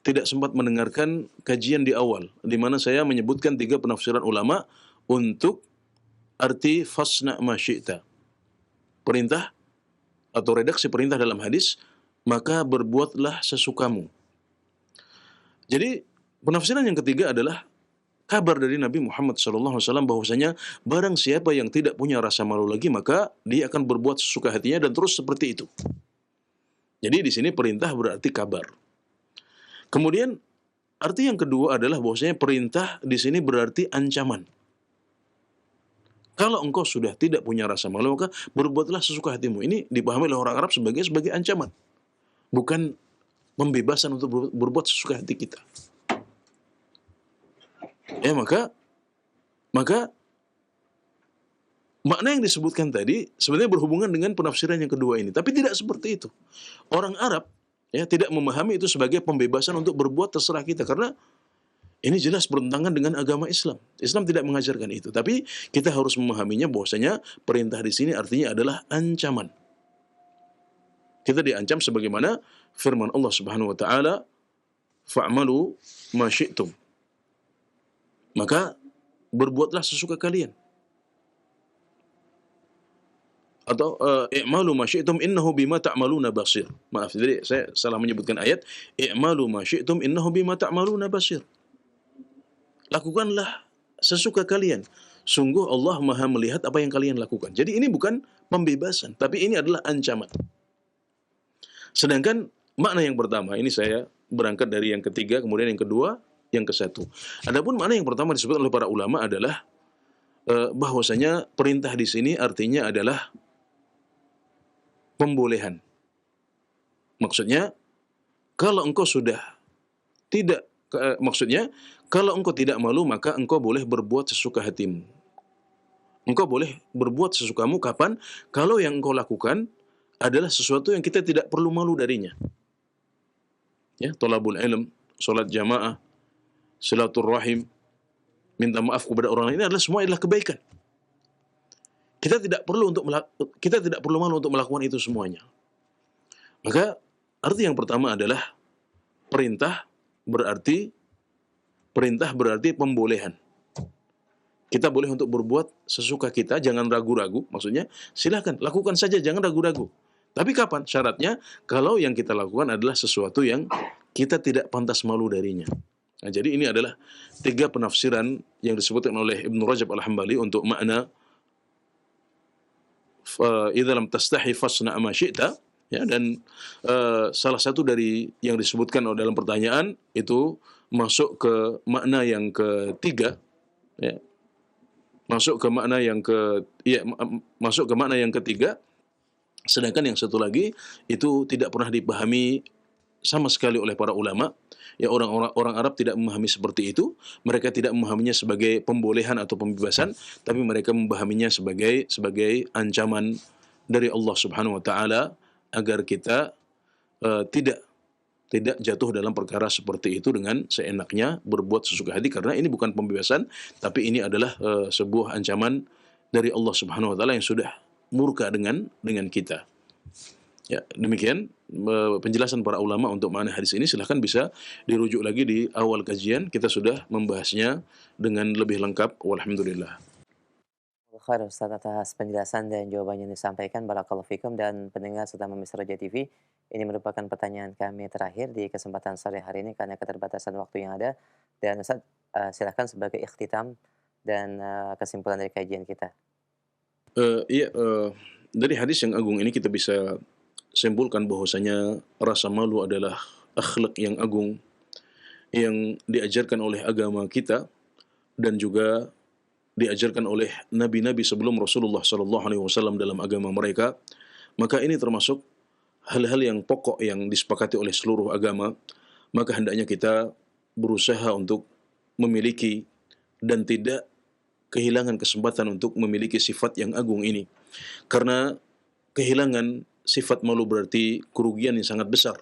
tidak sempat mendengarkan kajian di awal, di mana saya menyebutkan 3 penafsiran ulama untuk arti fasna ma syi'ta. Perintah atau redaksi perintah dalam hadis, maka berbuatlah sesukamu. Jadi penafsiran yang ketiga adalah kabar dari Nabi Muhammad SAW bahwasanya barang siapa yang tidak punya rasa malu lagi maka dia akan berbuat sesuka hatinya dan terus seperti itu. Jadi di sini perintah berarti kabar. Kemudian arti yang kedua adalah bahwasanya perintah di sini berarti ancaman. Kalau engkau sudah tidak punya rasa malu maka berbuatlah sesuka hatimu. Ini dipahami oleh orang Arab sebagai ancaman, bukan pembebasan untuk berbuat sesuka hati kita. Ya, maka makna yang disebutkan tadi sebenarnya berhubungan dengan penafsiran yang kedua ini, tapi tidak seperti itu. Orang Arab ya tidak memahami itu sebagai pembebasan untuk berbuat terserah kita, karena ini jelas bertentangan dengan agama Islam. Islam tidak mengajarkan itu, tapi kita harus memahaminya bahwasanya perintah di sini artinya adalah ancaman. Kita diancam sebagaimana firman Allah Subhanahu wa taala, fa'malu ma syi'tum. Maka berbuatlah sesuka kalian. Atau i'malu ma syi'tum innahu bima ta'maluna basir. Maaf, jadi saya salah menyebutkan ayat. I'malu ma syi'tum innahu bima ta'maluna basir. Lakukanlah sesuka kalian. Sungguh Allah Maha melihat apa yang kalian lakukan. Jadi ini bukan pembebasan, tapi ini adalah ancaman. Sedangkan makna yang pertama, ini saya berangkat dari yang ketiga, kemudian yang kedua, yang ke-1. Adapun makna yang pertama disebut oleh para ulama adalah bahwasanya perintah di sini artinya adalah pembolehan. Maksudnya, kalau engkau sudah tidak, kalau engkau tidak malu, maka engkau boleh berbuat sesuka hatimu. Engkau boleh berbuat sesukamu kapan? Kalau yang engkau lakukan adalah sesuatu yang kita tidak perlu malu darinya. Ya, thalabul ilm, salat jamaah, silaturrahim, minta maaf kepada orang lain, ini adalah semua adalah kebaikan. Kita tidak perlu malu untuk melakukan itu semuanya. Maka arti yang pertama adalah perintah berarti pembolehan. Kita boleh untuk berbuat sesuka kita, jangan ragu-ragu. Maksudnya, silakan lakukan saja, jangan ragu-ragu. Tapi kapan? Syaratnya, kalau yang kita lakukan adalah sesuatu yang kita tidak pantas malu darinya. Nah, jadi ini adalah 3 penafsiran yang disebutkan oleh Ibnu Rajab Al-Hambali untuk makna idza lam tastahi fasna ma syi'ta. Ya, dan salah satu dari yang disebutkan dalam pertanyaan itu masuk ke makna yang ketiga, ya. Masuk ke makna yang ketiga, sedangkan yang satu lagi itu tidak pernah dipahami sama sekali oleh para ulama. Ya, orang Arab tidak memahami seperti itu. Mereka tidak memahaminya sebagai pembolehan atau pembebasan, tapi mereka memahaminya sebagai ancaman dari Allah Subhanahu wa taala agar kita tidak jatuh dalam perkara seperti itu dengan seenaknya berbuat sesuka hati, karena ini bukan pembebasan, tapi ini adalah sebuah ancaman dari Allah Subhanahu wa taala yang sudah murka dengan kita. Ya, demikian penjelasan para ulama untuk makna hadis ini. Silahkan bisa dirujuk lagi di awal kajian, kita sudah membahasnya dengan lebih lengkap. Walhamdulillah. Khair Ustaz atas penjelasan dan jawabannya yang disampaikan. Barakallahu fikum. Dan pendengar serta pemirsa Roja TV, ini merupakan pertanyaan kami terakhir di kesempatan sore hari ini karena keterbatasan waktu yang ada. Dan Ustaz, silakan sebagai ikhtitam dan kesimpulan dari kajian kita. Dari hadis yang agung ini kita bisa simpulkan bahwasanya rasa malu adalah akhlak yang agung yang diajarkan oleh agama kita dan juga diajarkan oleh nabi-nabi sebelum Rasulullah SAW dalam agama mereka. Maka ini termasuk hal-hal yang pokok yang disepakati oleh seluruh agama. Maka hendaknya kita berusaha untuk memiliki dan tidak kehilangan kesempatan untuk memiliki sifat yang agung ini. Karena kehilangan sifat malu berarti kerugian yang sangat besar.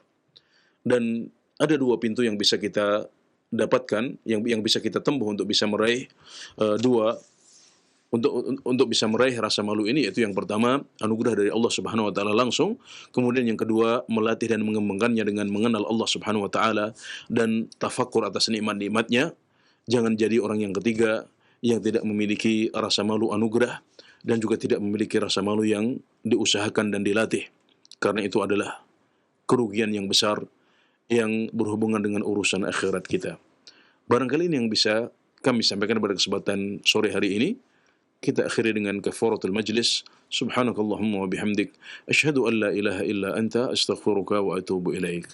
Dan ada dua pintu yang bisa kita dapatkan, yang bisa kita tempuh untuk bisa meraih untuk bisa meraih rasa malu ini, yaitu yang pertama anugerah dari Allah Subhanahu wa taala langsung, kemudian yang kedua melatih dan mengembangkannya dengan mengenal Allah Subhanahu wa taala dan tafakur atas nikmat-nikmatnya. Jangan jadi orang yang ketiga yang tidak memiliki rasa malu anugerah dan juga tidak memiliki rasa malu yang diusahakan dan dilatih, karena itu adalah kerugian yang besar yang berhubungan dengan urusan akhirat kita. Barangkali ini yang bisa kami sampaikan pada kesempatan sore hari ini. Kita akhiri dengan kafaratul majlis. Subhanakallahumma wa bihamdik, asyhadu an la ilaha illa anta, astaghfiruka wa atubu ilaik.